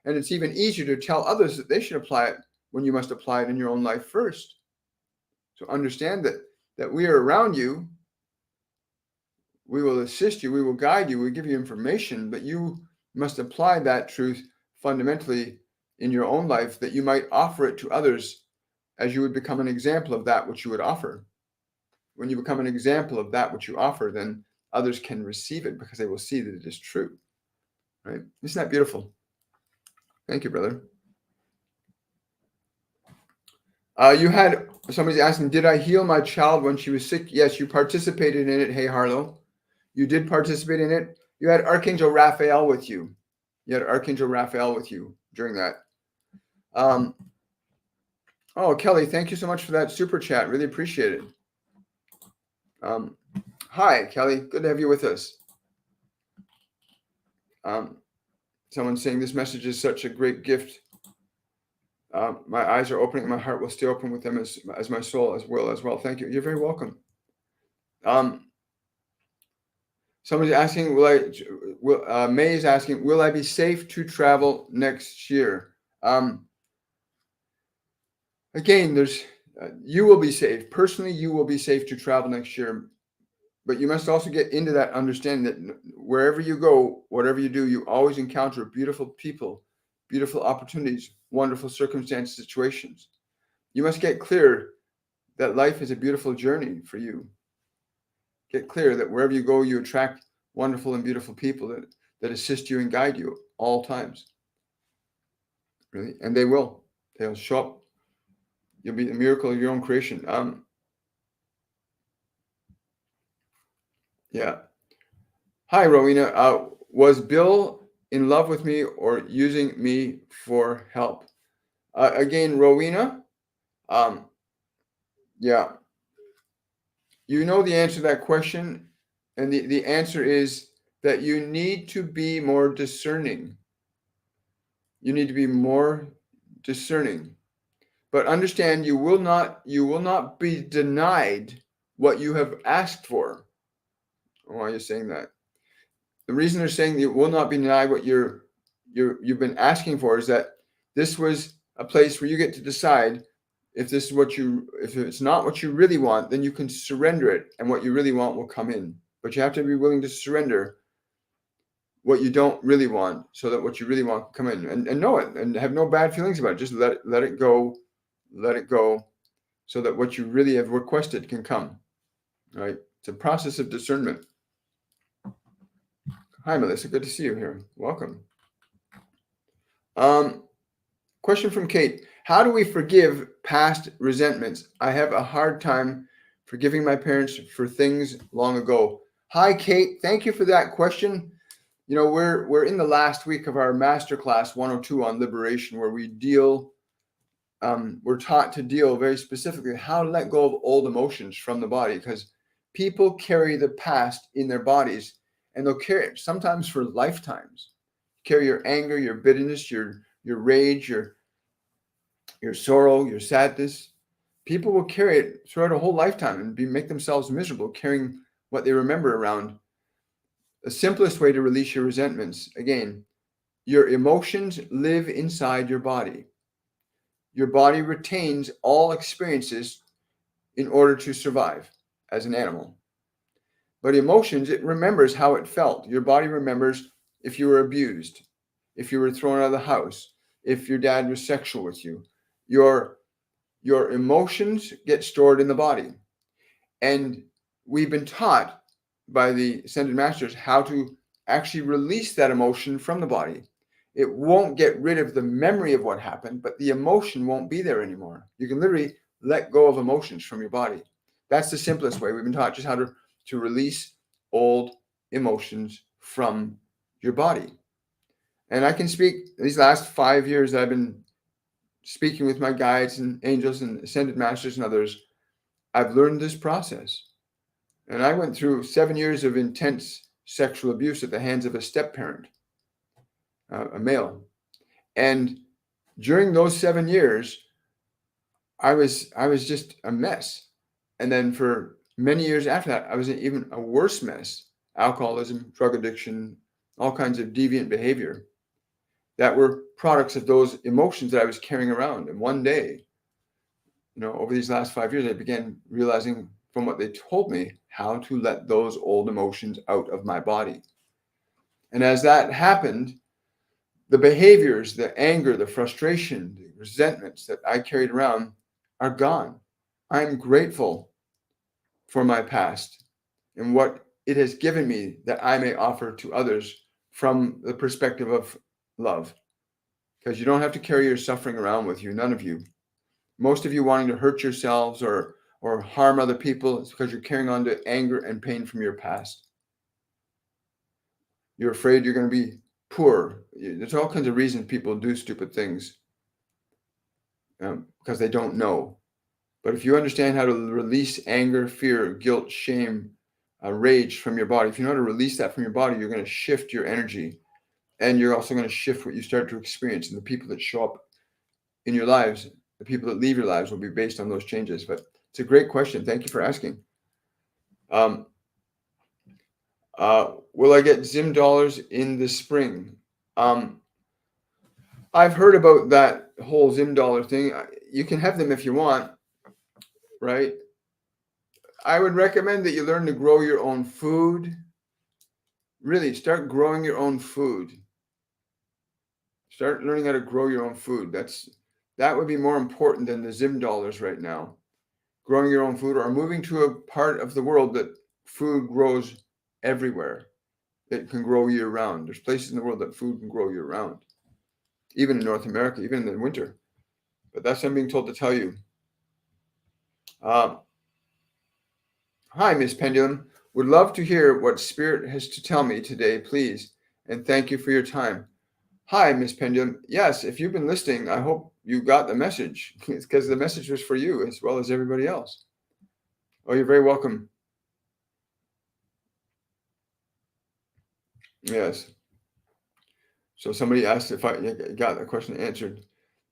And it's even easier to tell others that they should apply it when you must apply it in your own life first. So understand that we are around you. We will assist you. We will guide you. We give you information, but you must apply that truth fundamentally in your own life, that you might offer it to others as you would become an example of that which you would offer. When you become an example of that which you offer, then others can receive it because they will see that it is true. Right? Isn't that beautiful? Thank you, brother. You had somebody's asking, did I heal my child when she was sick? Yes, you participated in it. Hey, Harlow, you did participate in it. You had Archangel Raphael with you. You had Archangel Raphael with you during that. Oh, Kelly, thank you so much for that super chat. Really appreciate it. Hi, Kelly. Good to have you with us. Someone's saying this message is such a great gift. My eyes are opening. My heart will stay open with them as my soul as well. Thank you. You're very welcome. Somebody's asking, May is asking, will I be safe to travel next year? Again, you will be safe. Personally, you will be safe to travel next year. But you must also get into that understanding that wherever you go, whatever you do, you always encounter beautiful people, beautiful opportunities, wonderful circumstances, situations. You must get clear that life is a beautiful journey for you. Get clear that wherever you go, you attract wonderful and beautiful people that assist you and guide you all times. Really, and they will. They'll show up. You'll be the miracle of your own creation. Yeah. Hi, Rowena. Was Bill in love with me or using me for help? Again, Rowena. Yeah. You know the answer to that question. And the answer is that you need to be more discerning. You need to be more discerning. But understand, you will not be denied what you have asked for. Why are you saying that? The reason they're saying you will not be denied what you've been asking for is that this was a place where you get to decide if it's not what you really want, then you can surrender it, and what you really want will come in. But you have to be willing to surrender what you don't really want, so that what you really want can come in, and know it, and have no bad feelings about it. Just let it go, so that what you really have requested can come. Right? It's a process of discernment. Hi, Melissa. Good to see you here. Welcome. Question from Kate. How do we forgive past resentments? I have a hard time forgiving my parents for things long ago. Hi, Kate. Thank you for that question. You know, we're in the last week of our Masterclass 102 on liberation, where we deal, we're taught to deal very specifically how to let go of old emotions from the body, because people carry the past in their bodies, and they'll carry it sometimes for lifetimes. Carry your anger, your bitterness, your rage, your sorrow, your sadness. people will carry it throughout a whole lifetime and make themselves miserable carrying what they remember around. The simplest way to release your resentments, again, your emotions live inside your body. Your body retains all experiences in order to survive as an animal. But emotions, it remembers how it felt. Your body remembers if you were abused, if you were thrown out of the house, if your dad was sexual with you. Your emotions get stored in the body. And we've been taught by the Ascended Masters how to actually release that emotion from the body. It won't get rid of the memory of what happened, but the emotion won't be there anymore. You can literally let go of emotions from your body. That's the simplest way. We've been taught just how to release old emotions from your body. And I can speak these last 5 years that I've been speaking with my guides and angels and Ascended Masters and others, I've learned this process. And I went through 7 years of intense sexual abuse at the hands of a step-parent, a male. And during those 7 years, I was just a mess. And then for many years after that, I was in even a worse mess. Alcoholism, drug addiction, all kinds of deviant behavior that were products of those emotions that I was carrying around. And one day, over these last 5 years, I began realizing from what they told me how to let those old emotions out of my body. And as that happened, the behaviors, the anger, the frustration, the resentments that I carried around are gone. I'm grateful for my past and what it has given me that I may offer to others from the perspective of love. Because you don't have to carry your suffering around with you, none of you. Most of you wanting to hurt yourselves or harm other people is because you're carrying on to anger and pain from your past. You're afraid you're going to be poor. There's all kinds of reasons people do stupid things because they don't know. But if you understand how to release anger, fear, guilt, shame, rage from your body, if you know how to release that from your body, you're going to shift your energy. And you're also going to shift what you start to experience. And the people that show up in your lives, the people that leave your lives will be based on those changes. But it's a great question. Thank you for asking. Will I get Zim dollars in the spring? I've heard about that whole Zim dollar thing. You can have them if you want, right? I would recommend that you learn to grow your own food. Really, start growing your own food. Start learning how to grow your own food. That would be more important than the Zim dollars right now. Growing your own food or moving to a part of the world that food grows everywhere. It can grow year round. There's places in the world that food can grow year round. Even in North America, even in the winter. But that's what I'm being told to tell you. Hi, Miss Pendulum. Would love to hear what Spirit has to tell me today, please. And thank you for your time. Hi, Miss Pendulum. Yes, if you've been listening, I hope you got the message. It's because the message was for you as well as everybody else. Oh, you're very welcome. Yes. So somebody asked if I got the question answered.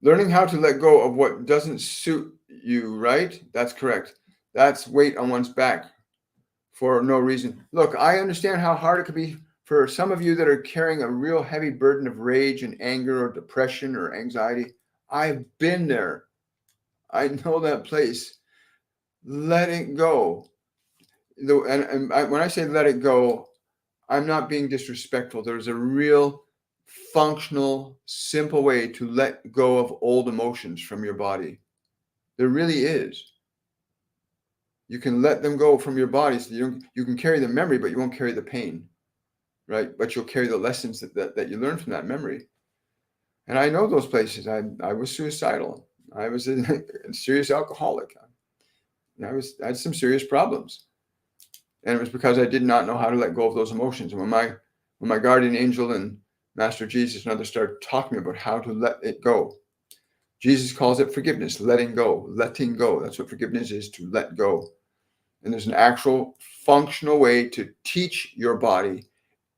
Learning how to let go of what doesn't suit you, right? That's correct. That's weight on one's back for no reason. Look, I understand how hard it could be for some of you that are carrying a real heavy burden of rage and anger or depression or anxiety. I've been there. I know that place. Let it go. And when I say let it go, I'm not being disrespectful. There's a real functional, simple way to let go of old emotions from your body. There really is. You can let them go from your body so you can carry the memory, but you won't carry the pain, right? But you'll carry the lessons that you learn from that memory. And I know those places. I was suicidal. I was a serious alcoholic. I had some serious problems. And it was because I did not know how to let go of those emotions. And when my guardian angel and Master Jesus and others started talking about how to let it go, Jesus calls it forgiveness, letting go. That's what forgiveness is, to let go. And there's an actual functional way to teach your body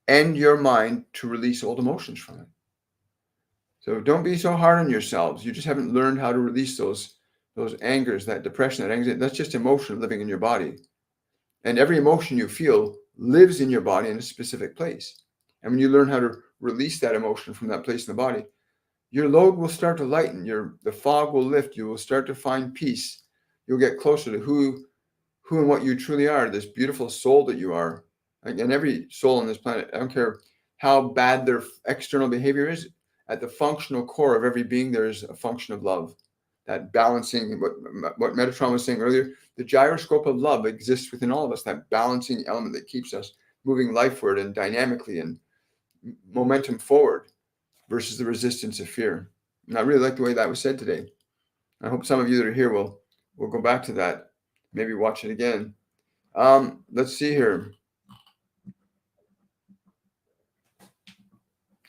and your mind to release old emotions from it. So don't be so hard on yourselves. You just haven't learned how to release those those angers, that depression, that anxiety, that's just emotion living in your body. And every emotion you feel lives in your body in a specific place. And when you learn how to release that emotion from that place in the body, your load will start to lighten. The fog will lift. You will start to find peace. You'll get closer to who and what you truly are, this beautiful soul that you are. And every soul on this planet, I don't care how bad their external behavior is, at the functional core of every being, there is a function of love. That balancing, what Metatron was saying earlier, the gyroscope of love exists within all of us, that balancing element that keeps us moving lifeward and dynamically and momentum forward versus the resistance of fear. And I really like the way that was said today. I hope some of you that are here will go back to that, maybe watch it again. Let's see here.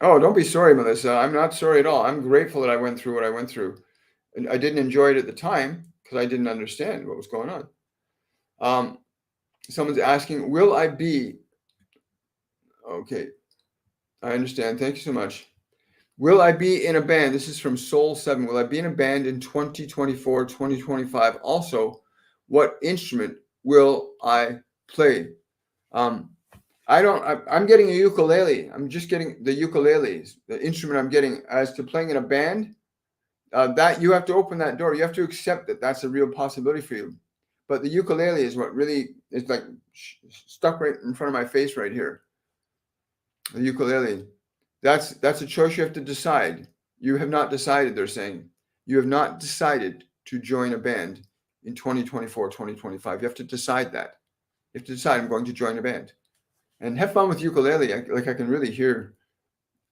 Oh, don't be sorry, Melissa. I'm not sorry at all. I'm grateful that I went through what I went through. And I didn't enjoy it at the time because I didn't understand what was going on. Someone's asking, will I be? Okay, I understand. Thank you so much. Will I be in a band? This is from Soul 7. Will I be in a band in 2024, 2025? Also, what instrument will I play? I'm getting a ukulele. I'm just getting the ukuleles, the instrument I'm getting. As to playing in a band, that you have to open that door. You have to accept that that's a real possibility for you. But the ukulele is what really is like stuck right in front of my face right here. The ukulele. That's a choice you have to decide. You have not decided, they're saying. You have not decided to join a band in 2024, 2025. You have to decide that. You have to decide, I'm going to join a band. And have fun with ukulele. I can really hear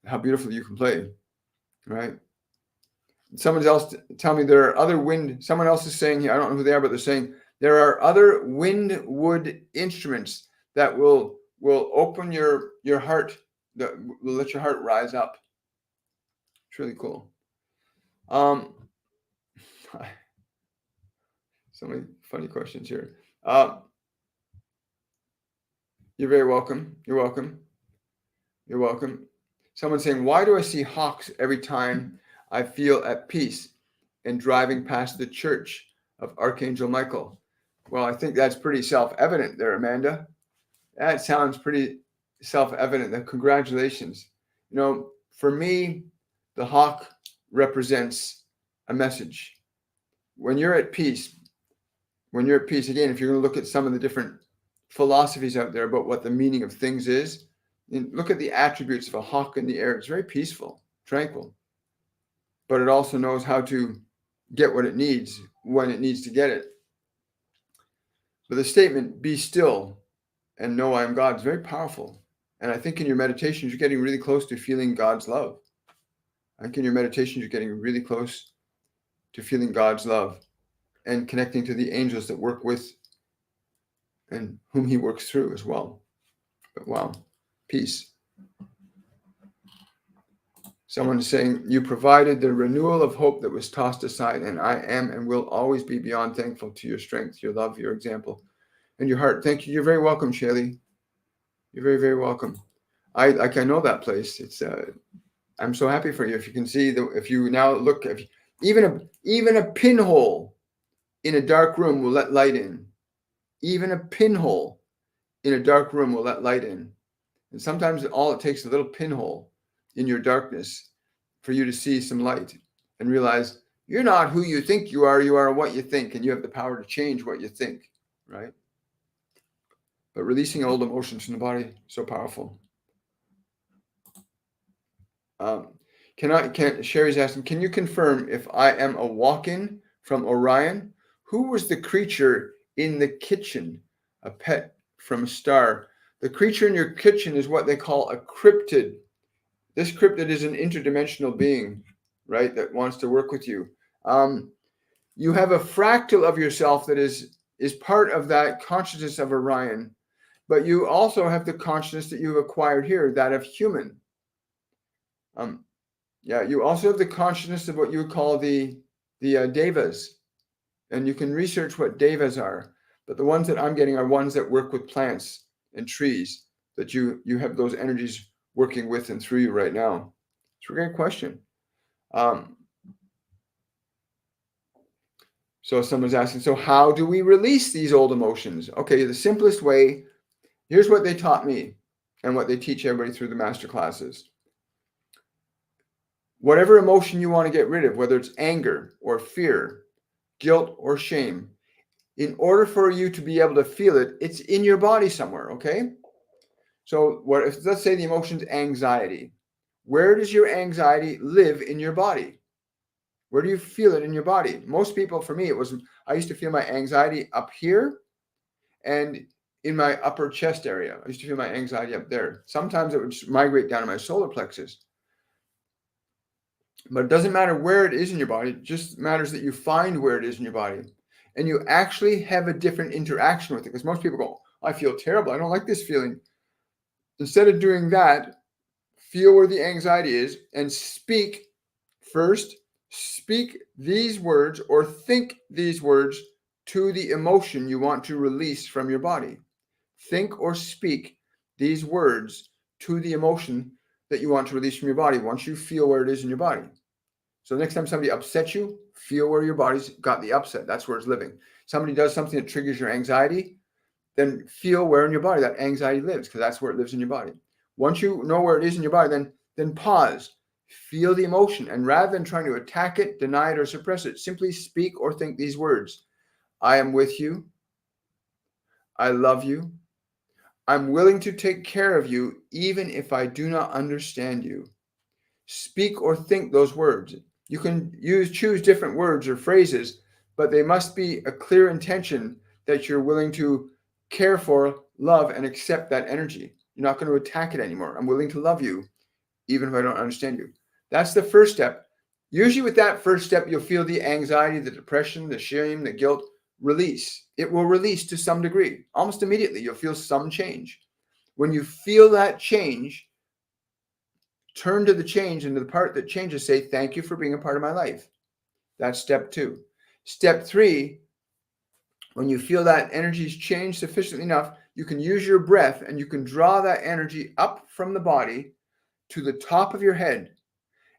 how beautiful you can play, right? Someone else tell me there are other wind. Someone else is saying here, I don't know who they are, but they're saying there are other wind wood instruments that will open your heart, that will let your heart rise up. It's really cool. So many funny questions here. You're very welcome. You're welcome. You're welcome. Someone's saying, why do I see hawks every time I feel at peace and driving past the church of Archangel Michael? Well, I think that's pretty self-evident there, Amanda. That sounds pretty self-evident. Congratulations. You know, for me, the hawk represents a message. When you're at peace, again, if you're going to look at some of the different philosophies out there about what the meaning of things is, look at the attributes of a hawk in the air. It's very peaceful, tranquil, but it also knows how to get what it needs when it needs to get it. But the statement, be still and know I am God, is very powerful. And I think in your meditations, you're getting really close to feeling God's love. I think in your meditations, you're getting really close to feeling God's love and connecting to the angels that work with and whom he works through as well. But wow, peace. Someone is saying, you provided the renewal of hope that was tossed aside, and I am and will always be beyond thankful to your strength, your love, your example, and your heart. Thank you. You're very welcome, Shaylee. You're very, very welcome. I know that place. It's I'm so happy for you. If you can see, if you now look, even a pinhole in a dark room will let light in. Even a pinhole in a dark room will let light in. And sometimes all it takes is a little pinhole in your darkness for you to see some light and realize you're not who you think you are what you think, and you have the power to change what you think, right? But releasing old emotions from the body, so powerful. Sherry's asking, can you confirm if I am a walk-in from Orion? Who was the creature in the kitchen? A pet from a star. The creature in your kitchen is what they call a cryptid. This cryptid is an interdimensional being, right, that wants to work with you. You have a fractal of yourself that is part of that consciousness of Orion, but you also have the consciousness that you've acquired here, that of human. You also have the consciousness of what you would call the devas, and you can research what devas are. But the ones that I'm getting are ones that work with plants and trees, that you have those energies working with and through you right now. It's a great question. So someone's asking, so how do we release these old emotions? Okay, the simplest way, here's what they taught me and what they teach everybody through the master classes. Whatever emotion you want to get rid of, whether it's anger or fear, guilt or shame, in order for you to be able to feel it, it's in your body somewhere, okay? So let's say the emotion's anxiety. Where does your anxiety live in your body? Where do you feel it in your body? Most people, for me, I used to feel my anxiety up here and in my upper chest area. I used to feel my anxiety up there. Sometimes it would migrate down to my solar plexus. But it doesn't matter where it is in your body. It just matters that you find where it is in your body. And you actually have a different interaction with it. Because most people go, I feel terrible. I don't like this feeling. Instead of doing that, feel where the anxiety is and speak these words or think these words to the emotion you want to release from your body. Think or speak these words to the emotion that you want to release from your body once you feel where it is in your body. So next time somebody upsets you, feel where your body's got the upset. That's where it's living. Somebody does something that triggers your anxiety, then feel where in your body that anxiety lives, because that's where it lives in your body. Once you know where it is in your body, then pause, feel the emotion, and rather than trying to attack it, deny it, or suppress it, simply speak or think these words. I am with you. I love you. I'm willing to take care of you, even if I do not understand you. Speak or think those words. You can choose different words or phrases, but they must be a clear intention that you're willing to care for, love, and accept that energy. You're not going to attack it anymore. I'm willing to love you, even if I don't understand you. That's the first step. Usually with that first step, you'll feel the anxiety, the depression, the shame, the guilt release. It will release to some degree. Almost immediately, you'll feel some change. When you feel that change, turn to the change and to the part that changes. Say, thank you for being a part of my life. That's step 2. Step 3, when you feel that energy's changed sufficiently enough, you can use your breath and you can draw that energy up from the body to the top of your head.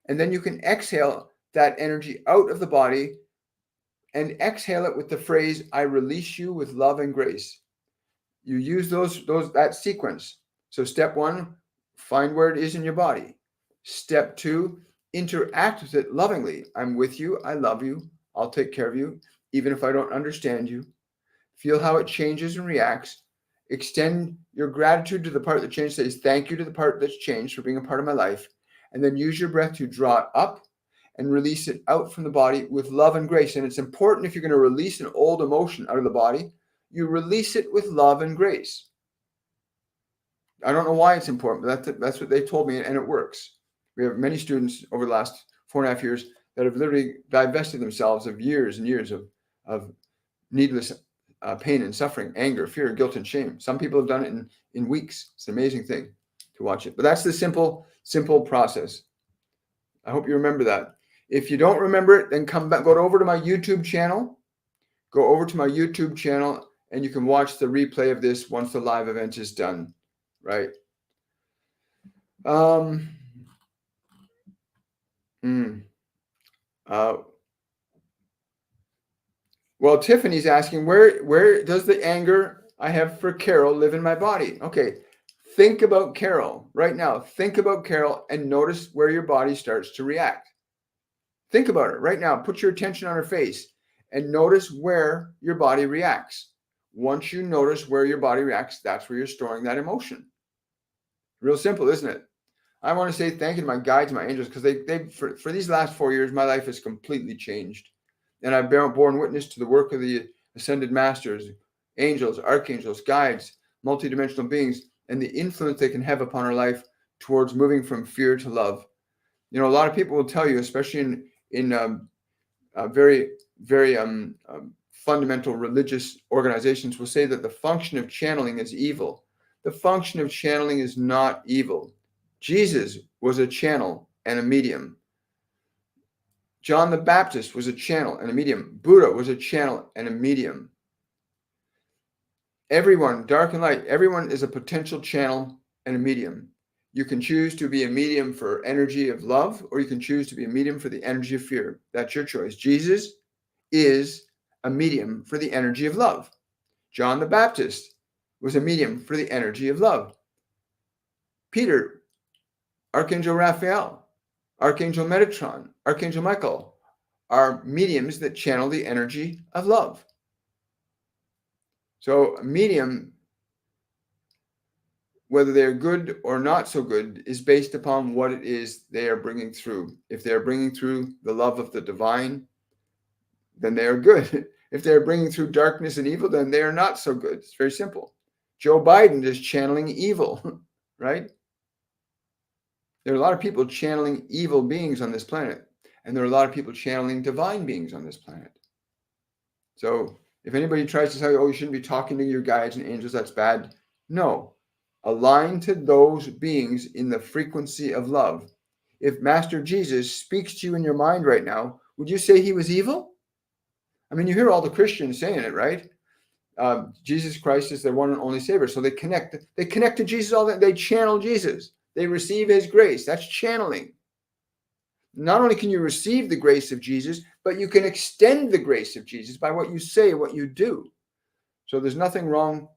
And then you can exhale that energy out of the body and exhale it with the phrase, I release you with love and grace. You use that sequence. So step 1, find where it is in your body. Step 2, interact with it lovingly. I'm with you. I love you. I'll take care of you, even if I don't understand you. Feel how it changes and reacts. Extend your gratitude to the part that changed. Says thank you to the part that's changed for being a part of my life. And then use your breath to draw it up and release it out from the body with love and grace. And it's important, if you're going to release an old emotion out of the body, you release it with love and grace. I don't know why it's important, but that's what they told me, and it works. We have many students over the last 4.5 years that have literally divested themselves of years and years of needless pain and suffering, anger, fear, guilt, and shame. Some people have done it in weeks. It's an amazing thing to watch it. But that's the simple process. I hope you remember that. If you don't remember it, then go over to my YouTube channel. Go over to my YouTube channel, and you can watch the replay of this once the live event is done. Right? Well, Tiffany's asking, where does the anger I have for Carol live in my body? Okay, think about Carol right now. Think about Carol and notice where your body starts to react. Think about it right now. Put your attention on her face and notice where your body reacts. Once you notice where your body reacts, that's where you're storing that emotion. Real simple, isn't it? I want to say thank you to my guides, my angels, because they for these last 4 years, my life has completely changed. And I've borne witness to the work of the ascended masters, angels, archangels, guides, multidimensional beings, and the influence they can have upon our life towards moving from fear to love. You know, a lot of people will tell you, especially in very, very fundamental religious organizations, will say that the function of channeling is evil. The function of channeling is not evil. Jesus was a channel and a medium. John the Baptist was a channel and a medium. Buddha was a channel and a medium. Everyone, dark and light, everyone is a potential channel and a medium. You can choose to be a medium for energy of love, or you can choose to be a medium for the energy of fear. That's your choice. Jesus is a medium for the energy of love. John the Baptist was a medium for the energy of love. Peter, Archangel Raphael, Archangel Metatron, Archangel Michael are mediums that channel the energy of love. So a medium, whether they're good or not so good, is based upon what it is they are bringing through. If they're bringing through the love of the divine, then they are good. If they're bringing through darkness and evil, then they are not so good. It's very simple. Joe Biden is channeling evil, right? There are a lot of people channeling evil beings on this planet, and there are a lot of people channeling divine beings on this planet. So if anybody tries to tell you, oh, you shouldn't be talking to your guides and angels, that's bad. No, align to those beings in the frequency of love. If Master Jesus speaks to you in your mind right now, would you say he was evil? I mean, you hear all the Christians saying it, right? Jesus Christ is their one and only Savior. So they connect to Jesus all that. They channel Jesus. They receive his grace. That's channeling. Not only can you receive the grace of Jesus, but you can extend the grace of Jesus by what you say, what you do. So there's nothing wrong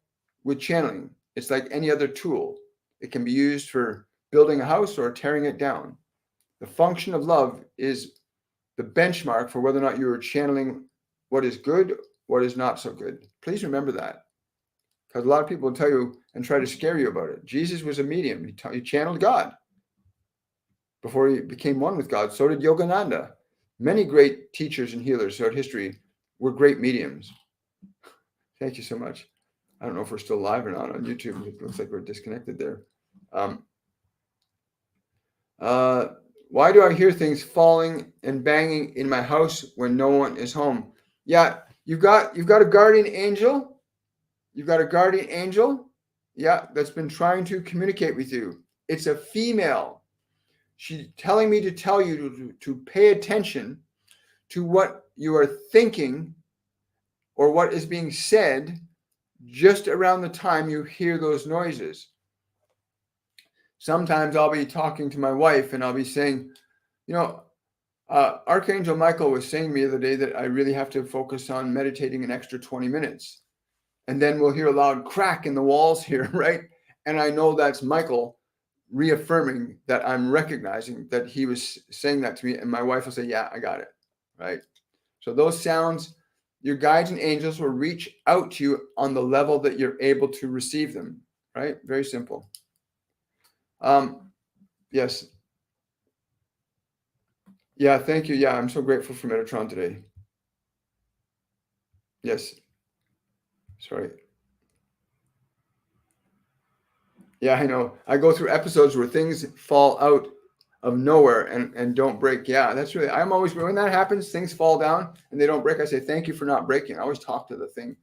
with channeling. It's like any other tool. It can be used for building a house or tearing it down. The function of love is the benchmark for whether or not you are channeling what is good, what is not so good. Please remember that, because a lot of people will tell you and try to scare you about it. Jesus was a medium. He channeled God before he became one with God. So did Yogananda. Many great teachers and healers throughout history were great mediums. Thank you so much. I don't know if we're still live or not on YouTube. It looks like we're disconnected there. Why do I hear things falling and banging in my house when no one is home? Yeah, you've got a guardian angel. You've got a guardian angel. Yeah, that's been trying to communicate with you. It's a female. She's telling me to tell you to pay attention to what you are thinking or what is being said just around the time you hear those noises. Sometimes I'll be talking to my wife and I'll be saying, Archangel Michael was saying to me the other day that I really have to focus on meditating an extra 20 minutes. And then we'll hear a loud crack in the walls here, right? And I know that's Michael reaffirming that I'm recognizing that he was saying that to me. And my wife will say, yeah, I got it, right? So those sounds, your guides and angels will reach out to you on the level that you're able to receive them, right? Very simple. Yes. Yeah, thank you. Yeah, I'm so grateful for Metatron today. Yes. Sorry. Yeah, I know. I go through episodes where things fall out of nowhere and don't break. Yeah, that's really, I'm always, when that happens, things fall down and they don't break. I say, thank you for not breaking. I always talk to the thing.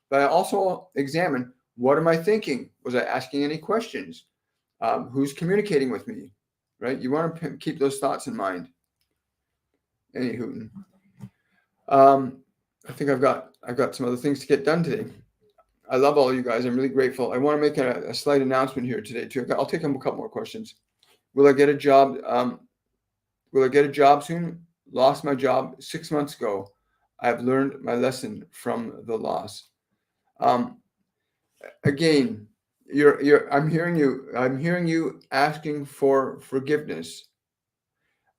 But I also examine, what am I thinking? Was I asking any questions? Who's communicating with me? Right? You want to keep those thoughts in mind. Anywho, I think I've got some other things to get done today. I love all you guys. I'm really grateful. I want to make a slight announcement here today too. I'll take a couple more questions. Will I get a job? Will I get a job soon? Lost my job 6 months ago. I've learned my lesson from the loss. Again, I'm hearing you asking for forgiveness.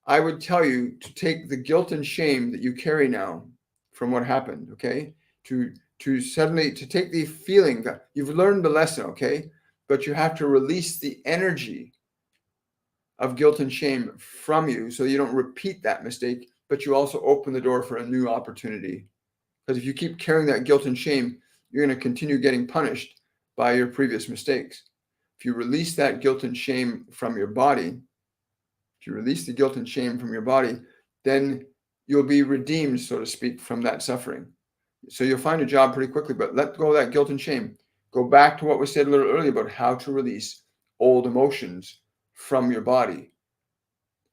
I would tell you to take the guilt and shame that you carry now from what happened, okay? To take the feeling that you've learned the lesson, okay? But you have to release the energy of guilt and shame from you so you don't repeat that mistake, but you also open the door for a new opportunity. Because if you keep carrying that guilt and shame, you're going to continue getting punished by your previous mistakes. If you release that guilt and shame from your body, if you release the guilt and shame from your body, then you'll be redeemed, so to speak, from that suffering. So you'll find a job pretty quickly, but let go of that guilt and shame. Go back to what was said a little earlier about how to release old emotions from your body,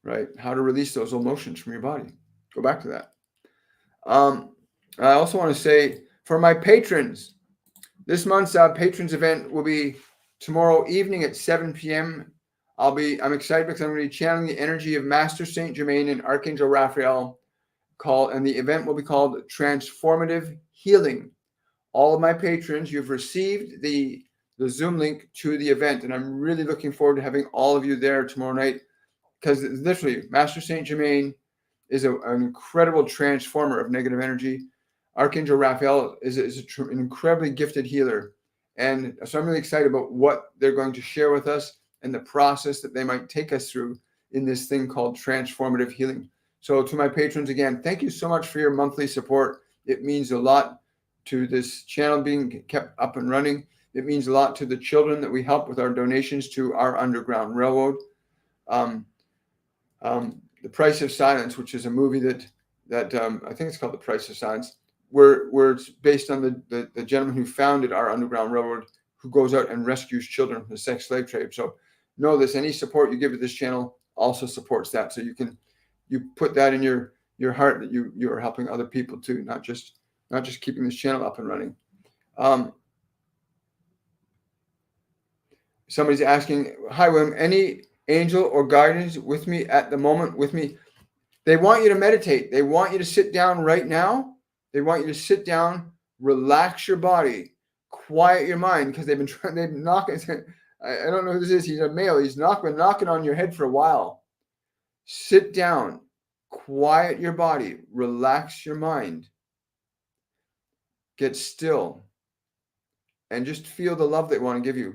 right? How to release those emotions from your body. Go back to that. I also want to say, for my patrons, this month's patrons event will be tomorrow evening at 7 p.m. I'm excited because I'm going to be channeling the energy of Master Saint Germain and Archangel Raphael, and the event will be called Transformative Healing. All of my patrons, you've received the Zoom link to the event, and I'm really looking forward to having all of you there tomorrow night, because literally, Master Saint Germain is an incredible transformer of negative energy. Archangel Raphael is an incredibly gifted healer. And so I'm really excited about what they're going to share with us and the process that they might take us through in this thing called transformative healing. So to my patrons, again, thank you so much for your monthly support. It means a lot to this channel being kept up and running. It means a lot to the children that we help with our donations to our Underground Railroad. The Price of Silence, which is a movie that I think it's called The Price of Silence, where it's based on the gentleman who founded our Underground Railroad, who goes out and rescues children from the sex slave trade. So know this, any support you give to this channel also supports that. So you put that in your heart that you are helping other people too, not just keeping this channel up and running. Somebody's asking, hi William, any angel or guardians with me at the moment with me? They want you to meditate. They want you to sit down right now. They want you to sit down, relax your body, quiet your mind, because they've been knocking. I don't know who this is. He's a male. He's been knocking on your head for a while. Sit down, quiet your body, relax your mind, get still, and just feel the love they want to give you.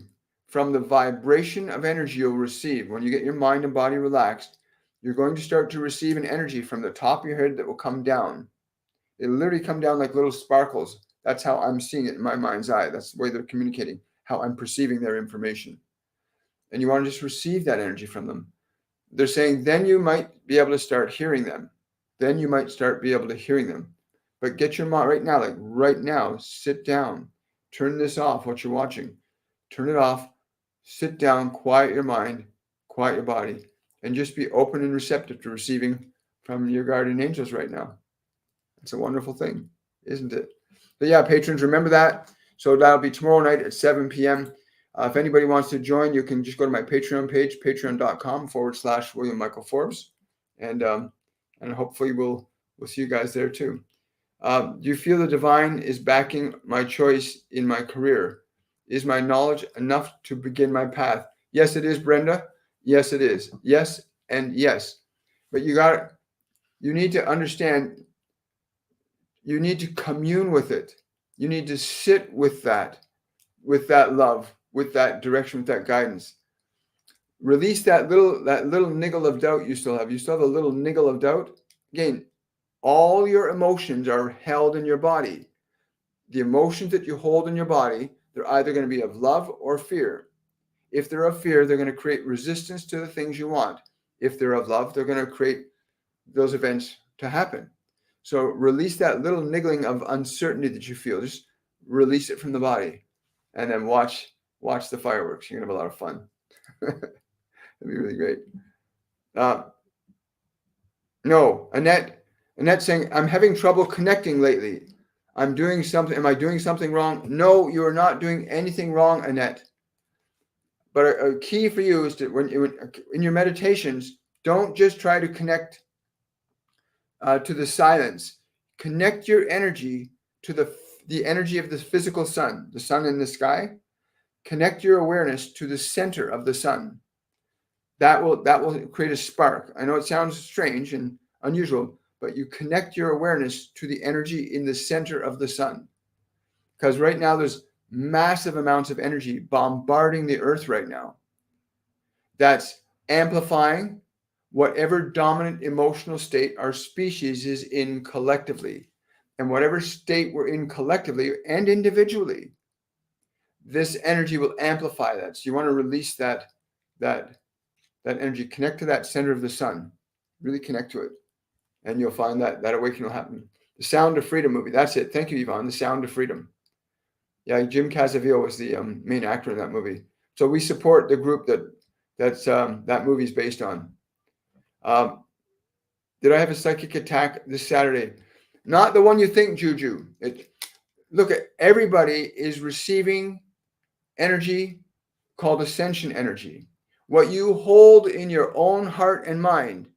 From the vibration of energy you'll receive when you get your mind and body relaxed, you're going to start to receive an energy from the top of your head that will come down. It'll literally come down like little sparkles. That's how I'm seeing it in my mind's eye. That's the way they're communicating, how I'm perceiving their information. And you want to just receive that energy from them. They're saying, then you might be able to start hearing them. Then you might start be able to hearing them. But get your mind right now, sit down, turn this off, what you're watching. Turn it off, sit down, quiet your mind, quiet your body, and just be open and receptive to receiving from your guardian angels right now. It's a wonderful thing, isn't it? But yeah, patrons, remember that. So that'll be tomorrow night at 7 p.m. If anybody wants to join, you can just go to my Patreon page, patreon.com/William Michael Forbes. And hopefully we'll see you guys there too. Do you feel the divine is backing my choice in my career? Is my knowledge enough to begin my path? Yes, it is, Brenda. Yes, it is. Yes, and yes. But you need to understand, you need to commune with it. You need to sit with that love, with that direction, with that guidance. Release that little niggle of doubt you still have. You still have a little niggle of doubt. Again, all your emotions are held in your body. The emotions that you hold in your body, they're either going to be of love or fear. If they're of fear, they're going to create resistance to the things you want. If they're of love, they're going to create those events to happen. So release that little niggling of uncertainty that you feel. Just release it from the body, and then watch the fireworks. You're going to have a lot of fun. It'd be really great. No, Annette saying, I'm having trouble connecting lately. I'm doing something. Am I doing something wrong? No, you are not doing anything wrong, Annette. But a key for you is to, when in your meditations, don't just try to connect to the silence. Connect your energy to the energy of the physical sun, the sun in the sky. Connect your awareness to the center of the sun. That will create a spark. I know it sounds strange and unusual, but you connect your awareness to the energy in the center of the sun. Because right now there's massive amounts of energy bombarding the earth right now. That's amplifying whatever dominant emotional state our species is in collectively. And whatever state we're in collectively and individually, this energy will amplify that. So you want to release that energy, connect to that center of the sun, really connect to it. And you'll find that awakening will happen. The Sound of Freedom movie. That's it. Thank you, Yvonne. The Sound of Freedom. Yeah, Jim Cazaville was the main actor in that movie. So we support the group that movie's based on. Did I have a psychic attack this Saturday? Not the one you think, Juju. Look, everybody is receiving energy called Ascension energy. What you hold in your own heart and mind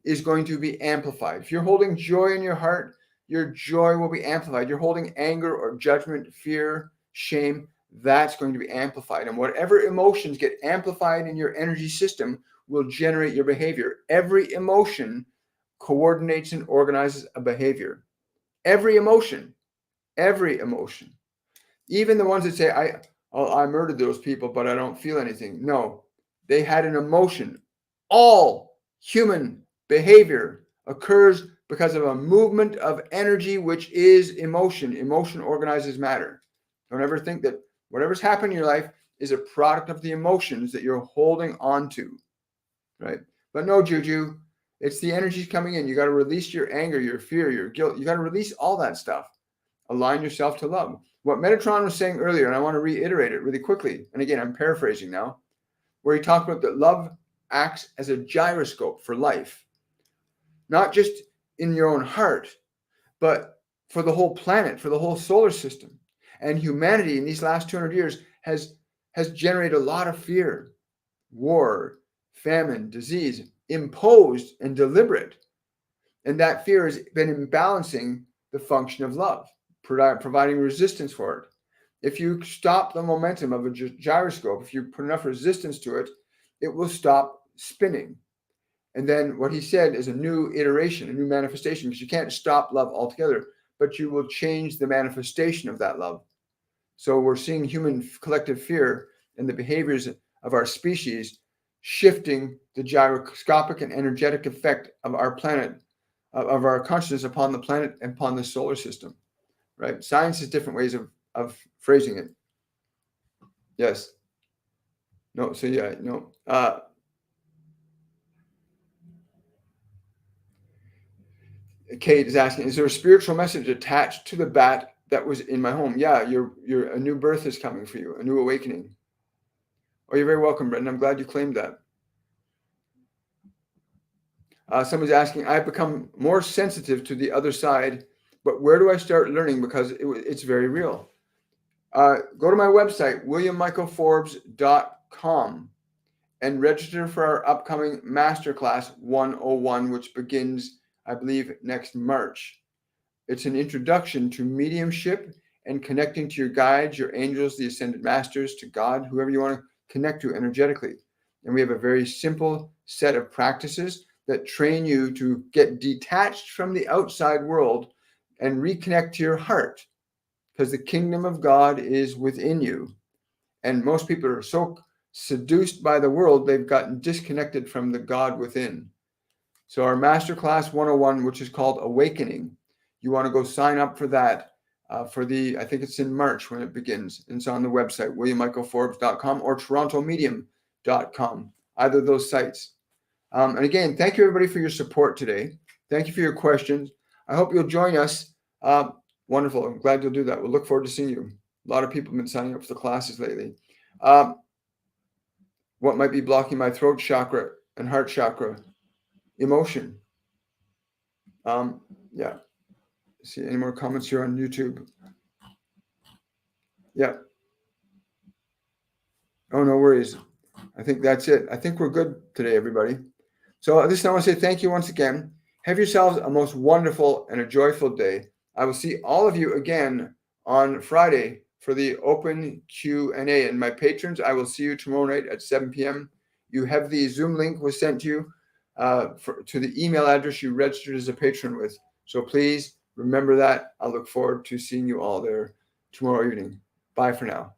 is going to be amplified. If you're holding joy in your heart, your joy will be amplified. You're holding anger or judgment, fear, shame, that's going to be amplified. And whatever emotions get amplified in your energy system will generate your behavior. Every emotion coordinates and organizes a behavior. Every emotion, even the ones that say, I murdered those people, but I don't feel anything. No, they had an emotion. All human behavior occurs because of a movement of energy, which is emotion. Emotion organizes matter. Don't ever think that whatever's happened in your life is a product of the emotions that you're holding on to, right? But no, Juju, it's the energies coming in. You got to release your anger, your fear, your guilt. You got to release all that stuff. Align yourself to love. What Metatron was saying earlier, and I want to reiterate it really quickly, and again, I'm paraphrasing now, where he talked about that love acts as a gyroscope for life, not just in your own heart, but for the whole planet, for the whole solar system. And humanity in these last 200 years has generated a lot of fear, war, famine, disease, imposed and deliberate. And that fear has been imbalancing the function of love, providing resistance for it. If you stop the momentum of a gyroscope, if you put enough resistance to it, it will stop spinning. And then what he said is a new iteration, a new manifestation, because you can't stop love altogether, but you will change the manifestation of that love. So we're seeing human collective fear and the behaviors of our species shifting the gyroscopic and energetic effect of our planet, of our consciousness upon the planet and upon the solar system, right? Science has different ways of phrasing it. Yes. No, so yeah, no. Kate is asking, is there a spiritual message attached to the bat that was in my home? Yeah, a new birth is coming for you, a new awakening. Oh, you're very welcome, Brendan. I'm glad you claimed that. Somebody's asking, I've become more sensitive to the other side, but where do I start learning? Because it's very real. Go to my website, williammichaelforbes.com, and register for our upcoming Masterclass 101, which begins, I believe, next March. It's an introduction to mediumship and connecting to your guides, your angels, the ascended masters, to God, whoever you want to connect to energetically. And we have a very simple set of practices that train you to get detached from the outside world and reconnect to your heart, because the kingdom of God is within you. And most people are so seduced by the world, they've gotten disconnected from the God within. So our Masterclass 101, which is called Awakening, you want to go sign up for that I think it's in March when it begins. And it's on the website, williammichaelforbes.com or torontomedium.com, either of those sites. And again, thank you everybody for your support today. Thank you for your questions. I hope you'll join us. Wonderful. I'm glad you'll do that. We'll look forward to seeing you. A lot of people have been signing up for the classes lately. What might be blocking my throat chakra and heart chakra? Emotion. Yeah. See any more comments here on YouTube? Yeah. Oh, no worries. I think that's it. I think we're good today, everybody. So I want to say thank you once again. Have yourselves a most wonderful and a joyful day. I will see all of you again on Friday for the open Q&A. And my patrons, I will see you tomorrow night at 7 p.m. You have the Zoom link was sent to you to the email address you registered as a patron with. So please remember that. I look forward to seeing you all there tomorrow evening. Bye for now.